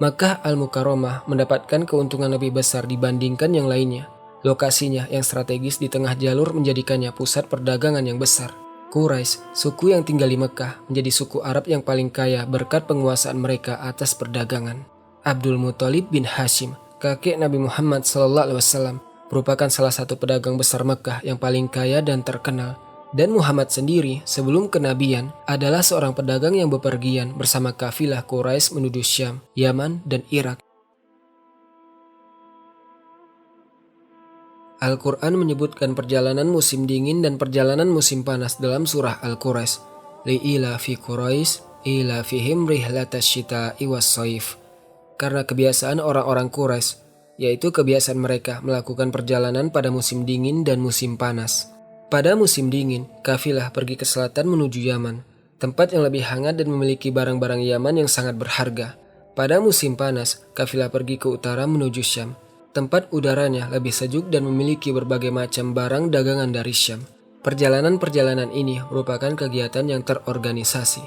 Makkah Al-Mukarramah mendapatkan keuntungan lebih besar dibandingkan yang lainnya. Lokasinya yang strategis di tengah jalur menjadikannya pusat perdagangan yang besar. Quraisy, suku yang tinggal di Mekah, menjadi suku Arab yang paling kaya berkat penguasaan mereka atas perdagangan. Abdul Muthalib bin Hashim, kakek Nabi Muhammad SAW, merupakan salah satu pedagang besar Mekah yang paling kaya dan terkenal. Dan Muhammad sendiri sebelum kenabian adalah seorang pedagang yang bepergian bersama kafilah Quraisy menuju Syam, Yaman, dan Irak. Al-Quran menyebutkan perjalanan musim dingin dan perjalanan musim panas dalam surah Al-Quraisy. Li'ila fi Quraisy, ila fihim rihlatash syita'i was-shaif. Karena kebiasaan orang-orang Quraisy, yaitu kebiasaan mereka melakukan perjalanan pada musim dingin dan musim panas. Pada musim dingin, kafilah pergi ke selatan menuju Yaman, tempat yang lebih hangat dan memiliki barang-barang Yaman yang sangat berharga. Pada musim panas, kafilah pergi ke utara menuju Syam, tempat udaranya lebih sejuk dan memiliki berbagai macam barang dagangan dari Syam. Perjalanan-perjalanan ini merupakan kegiatan yang terorganisasi.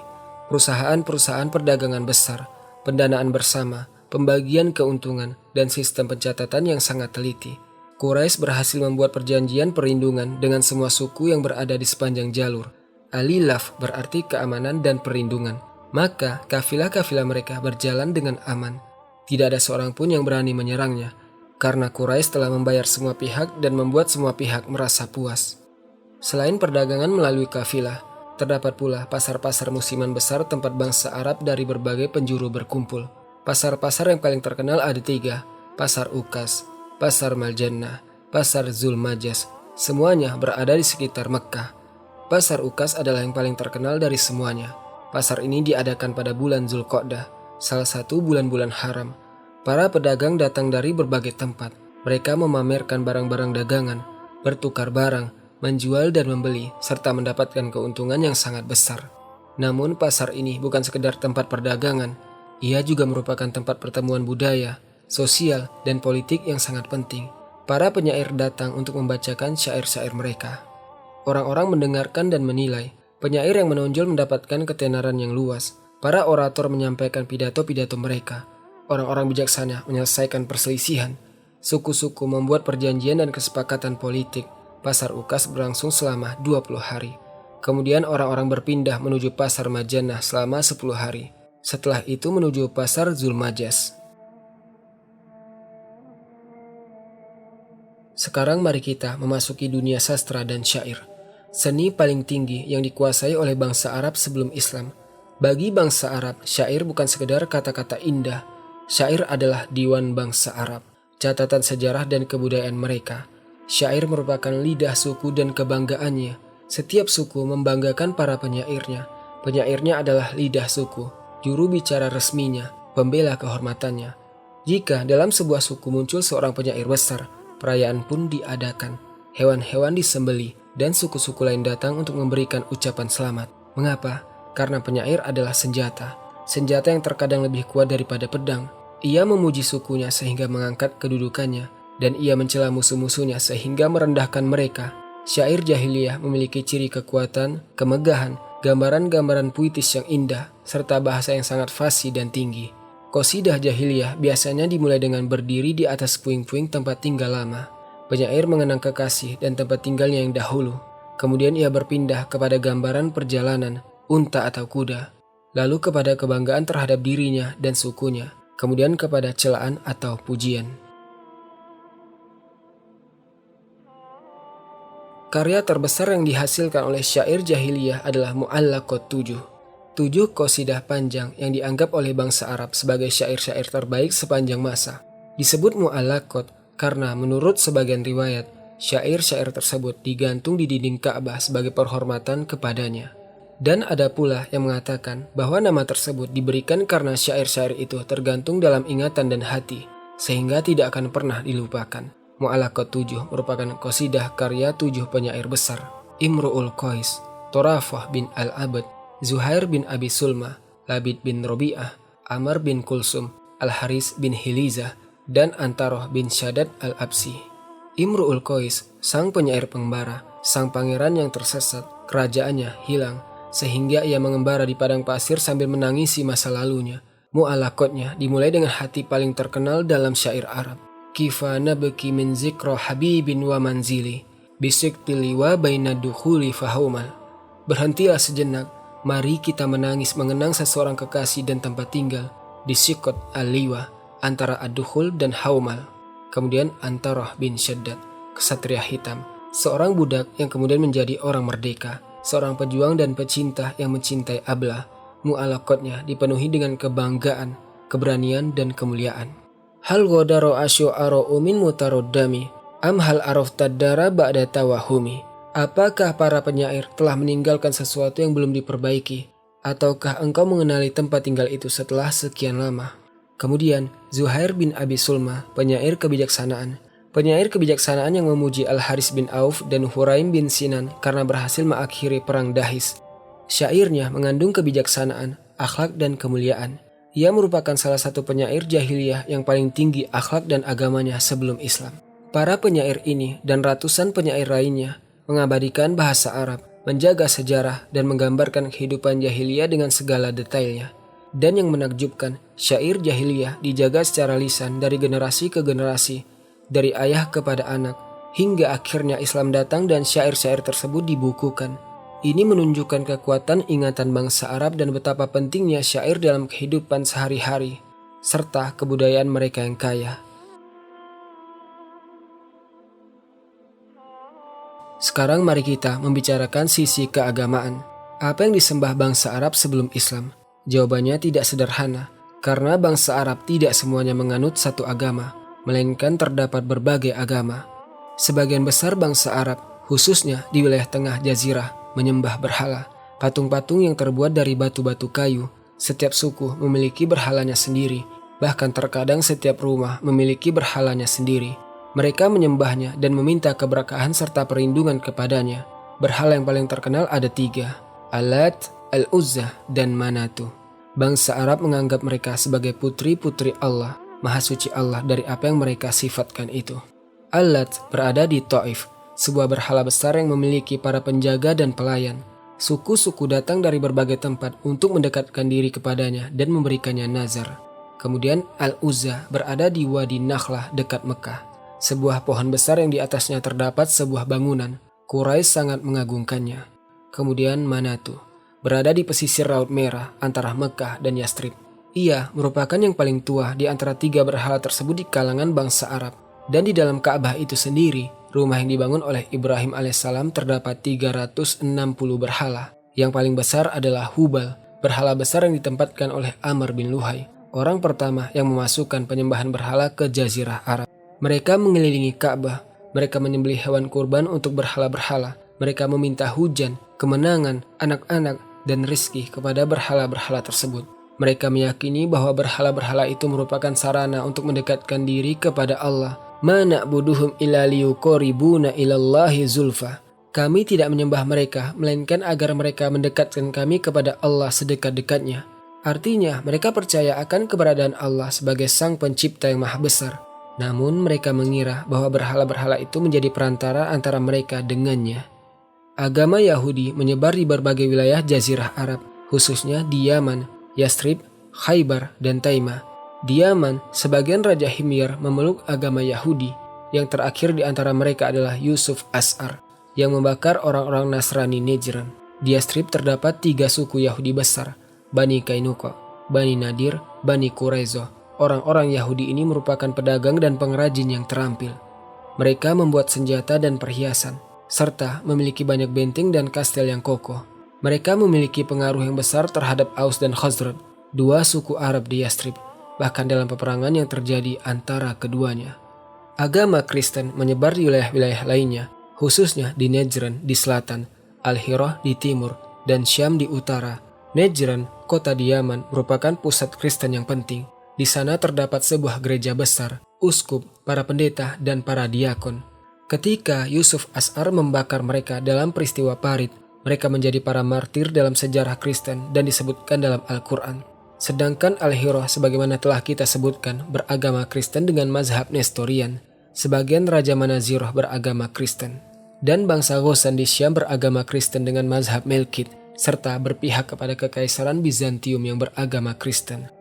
Perusahaan-perusahaan perdagangan besar, pendanaan bersama, pembagian keuntungan, dan sistem pencatatan yang sangat teliti. Quraisy berhasil membuat perjanjian perlindungan dengan semua suku yang berada di sepanjang jalur. Al-Ilaf berarti keamanan dan perlindungan. Maka kafilah-kafilah mereka berjalan dengan aman. Tidak ada seorang pun yang berani menyerangnya, karena Quraisy telah membayar semua pihak dan membuat semua pihak merasa puas. Selain perdagangan melalui kafilah, terdapat pula pasar-pasar musiman besar tempat bangsa Arab dari berbagai penjuru berkumpul. Pasar-pasar yang paling terkenal ada 3, Pasar Ukas, Pasar Maljannah, Pasar Zulmajas, semuanya berada di sekitar Mekkah. Pasar Ukas adalah yang paling terkenal dari semuanya. Pasar ini diadakan pada bulan Zulqa'dah, salah satu bulan-bulan haram. Para pedagang datang dari berbagai tempat. Mereka memamerkan barang-barang dagangan, bertukar barang, menjual dan membeli, serta mendapatkan keuntungan yang sangat besar. Namun pasar ini bukan sekedar tempat perdagangan, ia juga merupakan tempat pertemuan budaya, sosial, dan politik yang sangat penting. Para penyair datang untuk membacakan syair-syair mereka. Orang-orang mendengarkan dan menilai. Penyair yang menonjol mendapatkan ketenaran yang luas. Para orator menyampaikan pidato-pidato mereka. Orang-orang bijaksana menyelesaikan perselisihan. Suku-suku membuat perjanjian dan kesepakatan politik. Pasar Ukas berlangsung selama 20 hari. Kemudian orang-orang berpindah menuju Pasar Majannah selama 10 hari. Setelah itu menuju Pasar Zulmajas. Sekarang mari kita memasuki dunia sastra dan syair. Seni paling tinggi yang dikuasai oleh bangsa Arab sebelum Islam. Bagi bangsa Arab, syair bukan sekedar kata-kata indah. Syair adalah diwan bangsa Arab, catatan sejarah dan kebudayaan mereka. Syair merupakan lidah suku dan kebanggaannya. Setiap suku membanggakan para penyairnya. Penyairnya adalah lidah suku, juru bicara resminya, pembela kehormatannya. Jika dalam sebuah suku muncul seorang penyair besar, perayaan pun diadakan. Hewan-hewan disembeli dan suku-suku lain datang untuk memberikan ucapan selamat. Mengapa? Karena penyair adalah senjata. Senjata yang terkadang lebih kuat daripada pedang. Ia memuji sukunya sehingga mengangkat kedudukannya, dan ia mencela musuh-musuhnya sehingga merendahkan mereka. Syair jahiliyah memiliki ciri kekuatan, kemegahan, gambaran-gambaran puitis yang indah, serta bahasa yang sangat fasih dan tinggi. Qasidah jahiliyah biasanya dimulai dengan berdiri di atas puing-puing tempat tinggal lama. Penyair mengenang kekasih dan tempat tinggalnya yang dahulu. Kemudian ia berpindah kepada gambaran perjalanan, unta atau kuda. Lalu kepada kebanggaan terhadap dirinya dan sukunya. Kemudian kepada celaan atau pujian. Karya terbesar yang dihasilkan oleh syair jahiliyah adalah Mu'allaqat 7. 7 qasidah panjang yang dianggap oleh bangsa Arab sebagai syair-syair terbaik sepanjang masa. Disebut Mu'allaqat karena menurut sebagian riwayat, syair-syair tersebut digantung di dinding Ka'bah sebagai penghormatan kepadanya. Dan ada pula yang mengatakan bahwa nama tersebut diberikan karena syair-syair itu tergantung dalam ingatan dan hati, sehingga tidak akan pernah dilupakan. Mu'allaqat 7 merupakan qasidah karya 7 penyair besar: Imru'ul Qais, Torafah bin Al-Abad, Zuhair bin Abi Sulma, Labid bin Robi'ah, Amr bin Kulsum, Al-Haris bin Hilizah, dan Antaroh bin Shaddad Al-Absi. Imru'ul Qais, sang penyair pengembara, sang pangeran yang tersesat, kerajaannya hilang, sehingga ia mengembara di padang pasir sambil menangisi masa lalunya. Mu'allaqatnya dimulai dengan hati paling terkenal dalam syair Arab. Kifa nabki min zikra habibin wa manzili, bisikti wa baina dukhuli fahaumal. Berhentilah sejenak, mari kita menangis mengenang seseorang kekasih dan tempat tinggal di sikot al-liwa antara ad-dukhul dan haumal. Kemudian Antaroh bin Shaddad, kesatria hitam, seorang budak yang kemudian menjadi orang merdeka, seorang pejuang dan pecinta yang mencintai Ablah. Mu'allaqatnya dipenuhi dengan kebanggaan, keberanian, dan kemuliaan. Hal godaro asyu'aro umin mutaroddami, am hal aroftadara ba'da tawahumi. Apakah para penyair telah meninggalkan sesuatu yang belum diperbaiki? Ataukah engkau mengenali tempat tinggal itu setelah sekian lama? Kemudian Zuhair bin Abi Sulma, penyair kebijaksanaan. Penyair kebijaksanaan yang memuji Al-Haris bin Auf dan Huraim bin Sinan karena berhasil mengakhiri perang Dahis. Syairnya mengandung kebijaksanaan, akhlak, dan kemuliaan. Ia merupakan salah satu penyair jahiliyah yang paling tinggi akhlak dan agamanya sebelum Islam. Para penyair ini dan ratusan penyair lainnya mengabadikan bahasa Arab, menjaga sejarah, dan menggambarkan kehidupan jahiliyah dengan segala detailnya. Dan yang menakjubkan, syair jahiliyah dijaga secara lisan dari generasi ke generasi, dari ayah kepada anak, hingga akhirnya Islam datang dan syair-syair tersebut dibukukan. Ini menunjukkan kekuatan ingatan bangsa Arab dan betapa pentingnya syair dalam kehidupan sehari-hari, serta kebudayaan mereka yang kaya. Sekarang mari kita membicarakan sisi keagamaan. Apa yang disembah bangsa Arab sebelum Islam? Jawabannya tidak sederhana, karena bangsa Arab tidak semuanya menganut satu agama, melainkan terdapat berbagai agama. Sebagian besar bangsa Arab, khususnya di wilayah tengah jazirah, menyembah berhala, patung-patung yang terbuat dari batu-batu kayu. Setiap suku memiliki berhalanya sendiri, bahkan terkadang setiap rumah memiliki berhalanya sendiri. Mereka menyembahnya dan meminta keberkahan serta perlindungan kepadanya. Berhala yang paling terkenal ada 3, Al-Lat, Al-Uzza, dan Manatu. Bangsa Arab menganggap mereka sebagai putri-putri Allah, Maha Suci Allah dari apa yang mereka sifatkan itu. Al-Lat berada di Taif, sebuah berhala besar yang memiliki para penjaga dan pelayan. Suku-suku datang dari berbagai tempat untuk mendekatkan diri kepadanya dan memberikannya nazar. Kemudian Al-Uzza berada di Wadi Nakhlah dekat Mekah, sebuah pohon besar yang di atasnya terdapat sebuah bangunan. Quraisy sangat mengagungkannya. Kemudian Manatu berada di pesisir Laut Merah antara Mekah dan Yastrib. Ia merupakan yang paling tua di antara 3 berhala tersebut di kalangan bangsa Arab. Dan di dalam Ka'bah itu sendiri, rumah yang dibangun oleh Ibrahim alaihissalam, terdapat 360 berhala. Yang paling besar adalah Hubal, berhala besar yang ditempatkan oleh Amr bin Luhai, orang pertama yang memasukkan penyembahan berhala ke Jazirah Arab. Mereka mengelilingi Ka'bah, mereka menyembelih hewan kurban untuk berhala-berhala, mereka meminta hujan, kemenangan, anak-anak, dan rizki kepada berhala-berhala tersebut. Mereka meyakini bahwa berhala-berhala itu merupakan sarana untuk mendekatkan diri kepada Allah. Ma na'buduhum illa liyuqarribuna ilallahi zulfa. Kami tidak menyembah mereka, melainkan agar mereka mendekatkan kami kepada Allah sedekat-dekatnya. Artinya, mereka percaya akan keberadaan Allah sebagai Sang Pencipta yang Maha Besar. Namun mereka mengira bahwa berhala-berhala itu menjadi perantara antara mereka dengannya. Agama Yahudi menyebar di berbagai wilayah Jazirah Arab, khususnya di Yaman, Yastrib, Khaybar, dan Taimah. Di Yaman, sebagian Raja Himyar memeluk agama Yahudi. Yang terakhir di antara mereka adalah Yusuf As'ar, yang membakar orang-orang Nasrani Nejran. Di Yastrib terdapat 3 suku Yahudi besar, Bani Kainuqa, Bani Nadir, Bani Quraizoh. Orang-orang Yahudi ini merupakan pedagang dan pengrajin yang terampil. Mereka membuat senjata dan perhiasan, serta memiliki banyak benteng dan kastel yang kokoh. Mereka memiliki pengaruh yang besar terhadap Aus dan Khazraj, 2 suku Arab di Yastrib, bahkan dalam peperangan yang terjadi antara keduanya. Agama Kristen menyebar di wilayah-wilayah lainnya, khususnya di Nejran di selatan, Al-Hirah di timur, dan Syam di utara. Nejran, kota di Yaman, merupakan pusat Kristen yang penting. Di sana terdapat sebuah gereja besar, uskup, para pendeta, dan para diakon. Ketika Yusuf Ash'ar membakar mereka dalam peristiwa Parit, mereka menjadi para martir dalam sejarah Kristen dan disebutkan dalam Al-Quran. Sedangkan Al-Hirah sebagaimana telah kita sebutkan beragama Kristen dengan mazhab Nestorian. Sebagian Raja Manazirah beragama Kristen. Dan bangsa Ghosan di Syam beragama Kristen dengan mazhab Melkite, serta berpihak kepada Kekaisaran Bizantium yang beragama Kristen.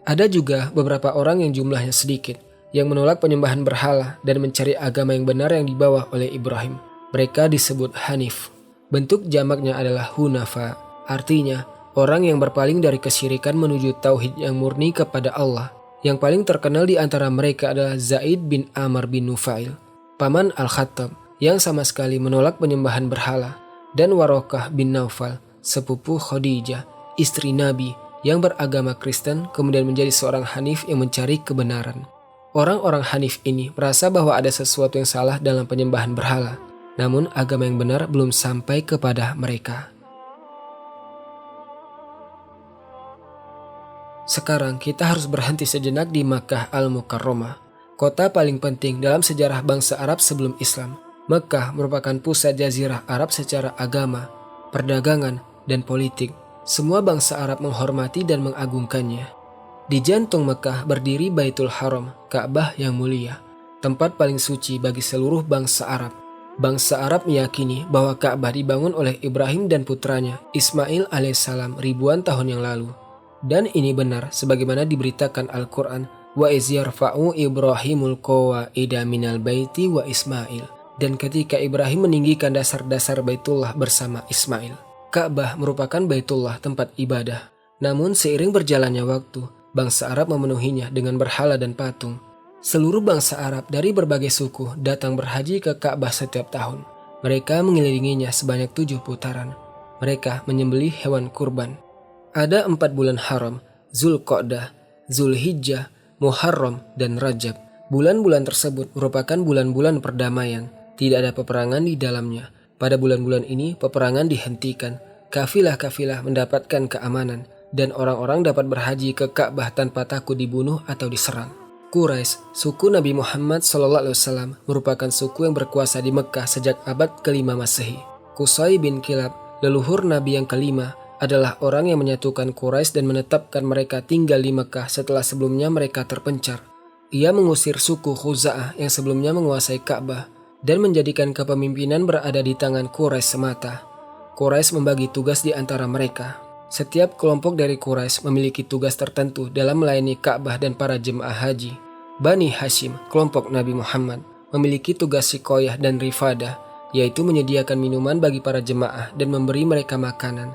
Ada juga beberapa orang yang jumlahnya sedikit, yang menolak penyembahan berhala dan mencari agama yang benar yang dibawa oleh Ibrahim. Mereka disebut Hanif. Bentuk jamaknya adalah Hunafa, artinya orang yang berpaling dari kesyirikan menuju tauhid yang murni kepada Allah. Yang paling terkenal di antara mereka adalah Zaid bin Amr bin Nufail, paman Al-Khattab, yang sama sekali menolak penyembahan berhala, dan Warokah bin Naufal, sepupu Khadijah, istri Nabi, yang beragama Kristen kemudian menjadi seorang Hanif yang mencari kebenaran. Orang-orang Hanif ini merasa bahwa ada sesuatu yang salah dalam penyembahan berhala, namun agama yang benar belum sampai kepada mereka. Sekarang kita harus berhenti sejenak di Makkah Al-Mukarramah, kota paling penting dalam sejarah bangsa Arab sebelum Islam. Mekkah merupakan pusat jazirah Arab secara agama, perdagangan, dan politik. Semua bangsa Arab menghormati dan mengagungkannya. Di jantung Mekkah berdiri Baitul Haram, Ka'bah yang mulia, tempat paling suci bagi seluruh bangsa Arab. Bangsa Arab meyakini bahwa Ka'bah dibangun oleh Ibrahim dan putranya Ismail alaihissalam ribuan tahun yang lalu. Dan ini benar sebagaimana diberitakan Al-Quran, wa iz yarfa'u Ibrahimul qawa'ida minal baiti wa Ismail. Dan ketika Ibrahim meninggikan dasar-dasar Baitullah bersama Ismail. Ka'bah merupakan Baitullah tempat ibadah. Namun seiring berjalannya waktu, bangsa Arab memenuhinya dengan berhala dan patung. Seluruh bangsa Arab dari berbagai suku datang berhaji ke Ka'bah setiap tahun. Mereka mengelilinginya sebanyak 7 putaran. Mereka menyembelih hewan kurban. Ada 4 bulan haram, Zulqa'dah, Zulhijjah, Muharram, dan Rajab. Bulan-bulan tersebut merupakan bulan-bulan perdamaian. Tidak ada peperangan di dalamnya. Pada bulan-bulan ini peperangan dihentikan. Kafilah-kafilah mendapatkan keamanan. Dan orang-orang dapat berhaji ke Ka'bah tanpa takut dibunuh atau diserang. Quraisy, suku Nabi Muhammad SAW, merupakan suku yang berkuasa di Mekkah sejak abad ke-5 Masehi. Qusay bin Kilab, leluhur Nabi yang kelima, adalah orang yang menyatukan Quraisy dan menetapkan mereka tinggal di Mekkah setelah sebelumnya mereka terpencar. Ia mengusir suku Khuza'ah yang sebelumnya menguasai Ka'bah dan menjadikan kepemimpinan berada di tangan Quraisy semata. Quraisy membagi tugas di antara mereka. Setiap kelompok dari Quraisy memiliki tugas tertentu dalam melayani Ka'bah dan para jemaah haji. Bani Hashim, kelompok Nabi Muhammad, memiliki tugas Sikoyah dan Rifadah, yaitu menyediakan minuman bagi para jemaah dan memberi mereka makanan.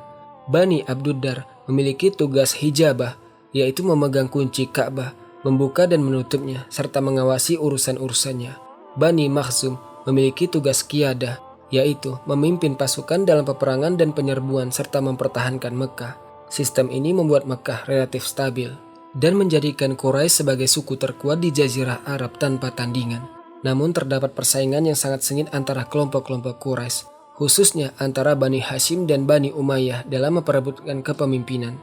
Bani Abduddar memiliki tugas hijabah, yaitu memegang kunci Ka'bah, membuka dan menutupnya, serta mengawasi urusan-urusannya. Bani Makhzum memiliki tugas qiyadah, yaitu memimpin pasukan dalam peperangan dan penyerbuan serta mempertahankan Mekkah. Sistem ini membuat Mekkah relatif stabil dan menjadikan Quraisy sebagai suku terkuat di Jazirah Arab tanpa tandingan. Namun terdapat persaingan yang sangat sengit antara kelompok-kelompok Quraisy, khususnya antara Bani Hashim dan Bani Umayyah dalam memperebutkan kepemimpinan.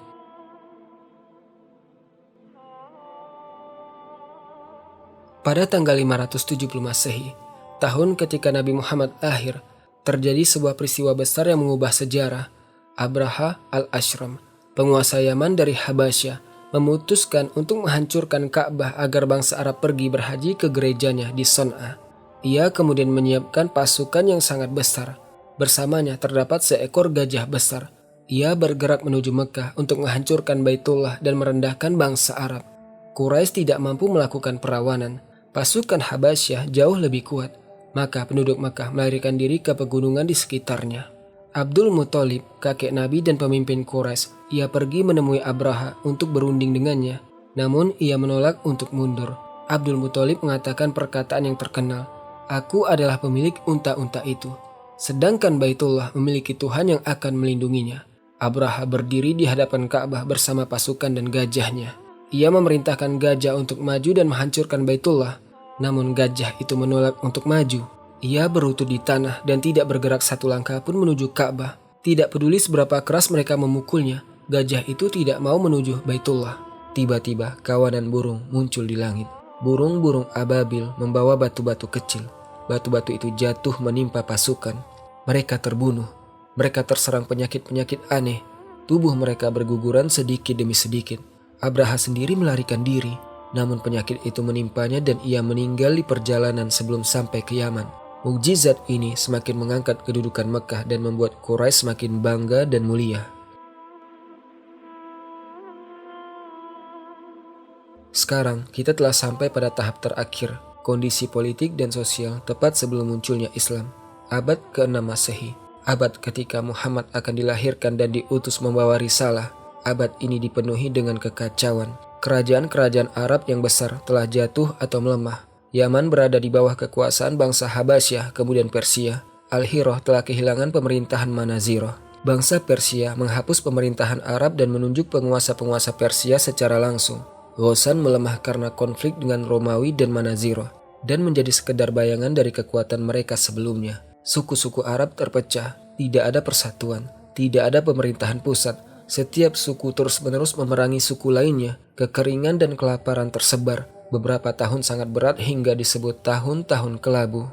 Pada tanggal 570 Masehi, tahun ketika Nabi Muhammad lahir, terjadi sebuah peristiwa besar yang mengubah sejarah. Abraha al-Ashram, penguasa Yaman dari Habasyah, memutuskan untuk menghancurkan Ka'bah agar bangsa Arab pergi berhaji ke gerejanya di Son'a. Ia kemudian menyiapkan pasukan yang sangat besar. Bersamanya terdapat seekor gajah besar. Ia bergerak menuju Mekkah untuk menghancurkan Baitullah dan merendahkan bangsa Arab. Quraisy tidak mampu melakukan perlawanan. Pasukan Habasyah jauh lebih kuat. Maka penduduk Mekkah melarikan diri ke pegunungan di sekitarnya. Abdul Muthalib, kakek Nabi dan pemimpin Quraisy, ia pergi menemui Abraha untuk berunding dengannya. Namun ia menolak untuk mundur. Abdul Muthalib mengatakan perkataan yang terkenal, "Aku adalah pemilik unta-unta itu. Sedangkan Baitullah memiliki Tuhan yang akan melindunginya." Abraha berdiri di hadapan Ka'bah bersama pasukan dan gajahnya. Ia memerintahkan gajah untuk maju dan menghancurkan Baitullah. Namun gajah itu menolak untuk maju. Ia berlutut di tanah dan tidak bergerak satu langkah pun menuju Ka'bah. Tidak peduli seberapa keras mereka memukulnya, gajah itu tidak mau menuju Baitullah. Tiba-tiba kawanan burung muncul di langit. Burung-burung ababil membawa batu-batu kecil. Batu-batu itu jatuh menimpa pasukan. Mereka terbunuh. Mereka terserang penyakit-penyakit aneh. Tubuh mereka berguguran sedikit demi sedikit. Abraha sendiri melarikan diri. Namun penyakit itu menimpanya dan ia meninggal di perjalanan sebelum sampai ke Yaman. Mukjizat ini semakin mengangkat kedudukan Mekah dan membuat Quraisy semakin bangga dan mulia. Sekarang kita telah sampai pada tahap terakhir, kondisi politik dan sosial tepat sebelum munculnya Islam. Abad ke-6 Masehi, abad ketika Muhammad akan dilahirkan dan diutus membawa risalah. Abad ini dipenuhi dengan kekacauan. Kerajaan-kerajaan Arab yang besar telah jatuh atau melemah. Yaman berada di bawah kekuasaan bangsa Habasyah, kemudian Persia. Al-Hirah telah kehilangan pemerintahan Manazirah. Bangsa Persia menghapus pemerintahan Arab dan menunjuk penguasa-penguasa Persia secara langsung. Ghassan melemah karena konflik dengan Romawi dan Manazirah dan menjadi sekedar bayangan dari kekuatan mereka sebelumnya. Suku-suku Arab terpecah, tidak ada persatuan, tidak ada pemerintahan pusat. Setiap suku terus-menerus memerangi suku lainnya. Kekeringan dan kelaparan tersebar. Beberapa tahun sangat berat hingga disebut tahun-tahun kelabu.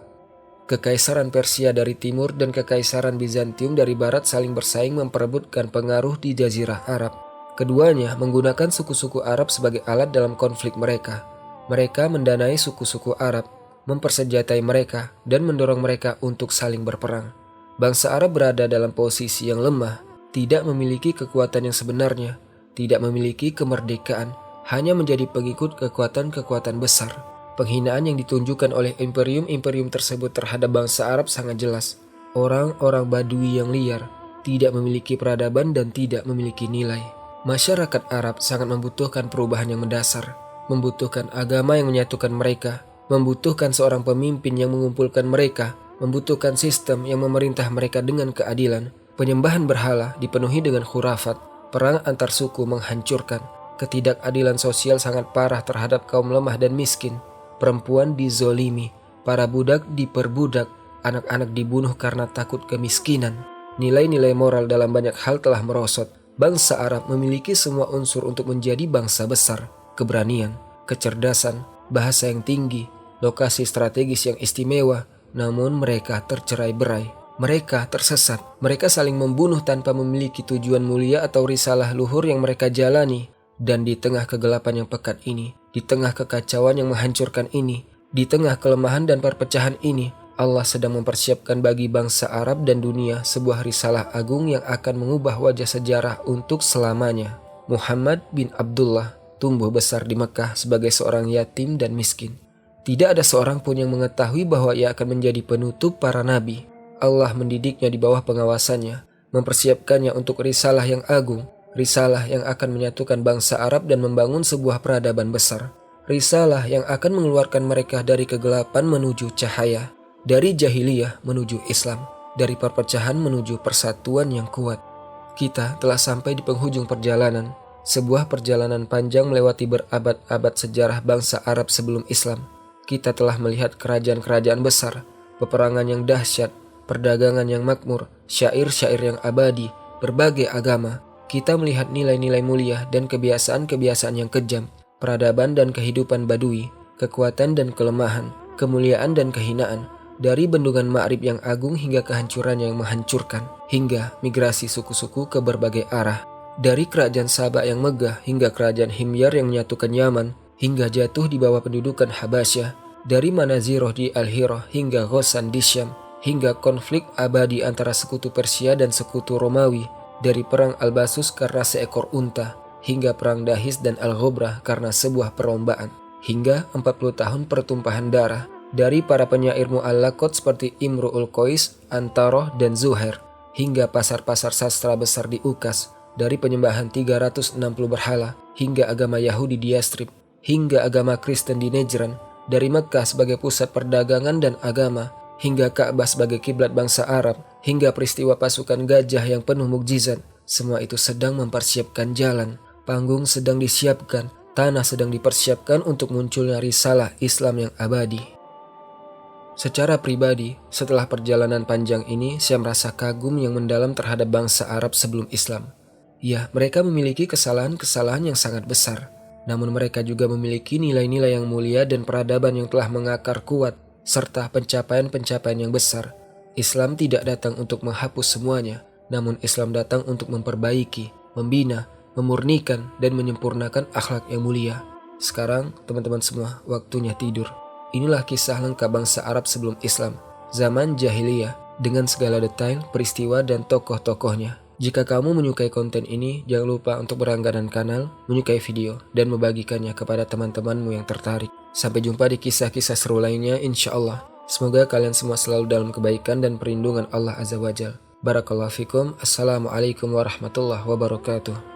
Kekaisaran Persia dari timur dan Kekaisaran Bizantium dari barat saling bersaing memperebutkan pengaruh di Jazirah Arab. Keduanya menggunakan suku-suku Arab sebagai alat dalam konflik mereka. Mereka mendanai suku-suku Arab, mempersenjatai mereka, dan mendorong mereka untuk saling berperang. Bangsa Arab berada dalam posisi yang lemah, tidak memiliki kekuatan yang sebenarnya, tidak memiliki kemerdekaan, hanya menjadi pengikut kekuatan-kekuatan besar. Penghinaan yang ditunjukkan oleh imperium-imperium tersebut terhadap bangsa Arab sangat jelas. Orang-orang Badui yang liar, tidak memiliki peradaban dan tidak memiliki nilai. Masyarakat Arab sangat membutuhkan perubahan yang mendasar, membutuhkan agama yang menyatukan mereka, membutuhkan seorang pemimpin yang mengumpulkan mereka, membutuhkan sistem yang memerintah mereka dengan keadilan. Penyembahan berhala dipenuhi dengan khurafat, perang antar suku menghancurkan, ketidakadilan sosial sangat parah terhadap kaum lemah dan miskin, perempuan dizolimi, para budak diperbudak, anak-anak dibunuh karena takut kemiskinan. Nilai-nilai moral dalam banyak hal telah merosot. Bangsa Arab memiliki semua unsur untuk menjadi bangsa besar, keberanian, kecerdasan, bahasa yang tinggi, lokasi strategis yang istimewa, namun mereka tercerai-berai. Mereka tersesat, mereka saling membunuh tanpa memiliki tujuan mulia atau risalah luhur yang mereka jalani. Dan di tengah kegelapan yang pekat ini, di tengah kekacauan yang menghancurkan ini, di tengah kelemahan dan perpecahan ini, Allah sedang mempersiapkan bagi bangsa Arab dan dunia sebuah risalah agung yang akan mengubah wajah sejarah untuk selamanya. Muhammad bin Abdullah tumbuh besar di Mekah sebagai seorang yatim dan miskin. Tidak ada seorang pun yang mengetahui bahwa ia akan menjadi penutup para nabi. Allah mendidiknya di bawah pengawasannya, mempersiapkannya untuk risalah yang agung, risalah yang akan menyatukan bangsa Arab dan membangun sebuah peradaban besar. Risalah yang akan mengeluarkan mereka dari kegelapan menuju cahaya. Dari jahiliyah menuju Islam, dari perpecahan menuju persatuan yang kuat. Kita telah sampai di penghujung perjalanan, sebuah perjalanan panjang melewati berabad-abad sejarah bangsa Arab sebelum Islam. Kita telah melihat kerajaan-kerajaan besar, peperangan yang dahsyat, perdagangan yang makmur, syair-syair yang abadi, berbagai agama. Kita melihat nilai-nilai mulia dan kebiasaan-kebiasaan yang kejam, peradaban dan kehidupan badui, kekuatan dan kelemahan, kemuliaan dan kehinaan. Dari bendungan Ma'rib yang agung hingga kehancuran yang menghancurkan, hingga migrasi suku-suku ke berbagai arah. Dari kerajaan Sabak yang megah hingga kerajaan Himyar yang menyatukan Yaman, hingga jatuh di bawah pendudukan Habasyah. Dari Manazirah di Al-Hirah hingga Ghassan di Syam, hingga konflik abadi antara sekutu Persia dan sekutu Romawi. Dari perang Al-Basus karena seekor unta, hingga perang Dahis dan Al-Ghobrah karena sebuah perlombaan. Hingga 40 tahun pertumpahan darah. Dari para penyair mu'allaqat seperti Imru'ul Qais, Antaroh, dan Zuhair, hingga pasar-pasar sastra besar di Ukas, dari penyembahan 360 berhala, hingga agama Yahudi di Yastrib, hingga agama Kristen di Nejran, dari Mekkah sebagai pusat perdagangan dan agama, hingga Ka'bah sebagai kiblat bangsa Arab, hingga peristiwa pasukan gajah yang penuh mukjizat. Semua itu sedang mempersiapkan jalan, panggung sedang disiapkan, tanah sedang dipersiapkan untuk munculnya risalah Islam yang abadi. Secara pribadi, setelah perjalanan panjang ini, saya merasa kagum yang mendalam terhadap bangsa Arab sebelum Islam. Ya, mereka memiliki kesalahan-kesalahan yang sangat besar. namun mereka juga memiliki nilai-nilai yang mulia dan peradaban yang telah mengakar kuat, serta pencapaian-pencapaian yang besar. Islam tidak datang untuk menghapus semuanya, namun Islam datang untuk memperbaiki, membina, memurnikan, dan menyempurnakan akhlak yang mulia. Sekarang, teman-teman semua, waktunya tidur. Inilah kisah lengkap bangsa Arab sebelum Islam, zaman jahiliyah, dengan segala detail, peristiwa, dan tokoh-tokohnya. Jika kamu menyukai konten ini, jangan lupa untuk berlangganan kanal, menyukai video, dan membagikannya kepada teman-temanmu yang tertarik. Sampai jumpa di kisah-kisah seru lainnya, insya Allah. Semoga kalian semua selalu dalam kebaikan dan perlindungan Allah Azza wa Jalla. Barakallahu fikum. Assalamualaikum warahmatullahi wabarakatuh.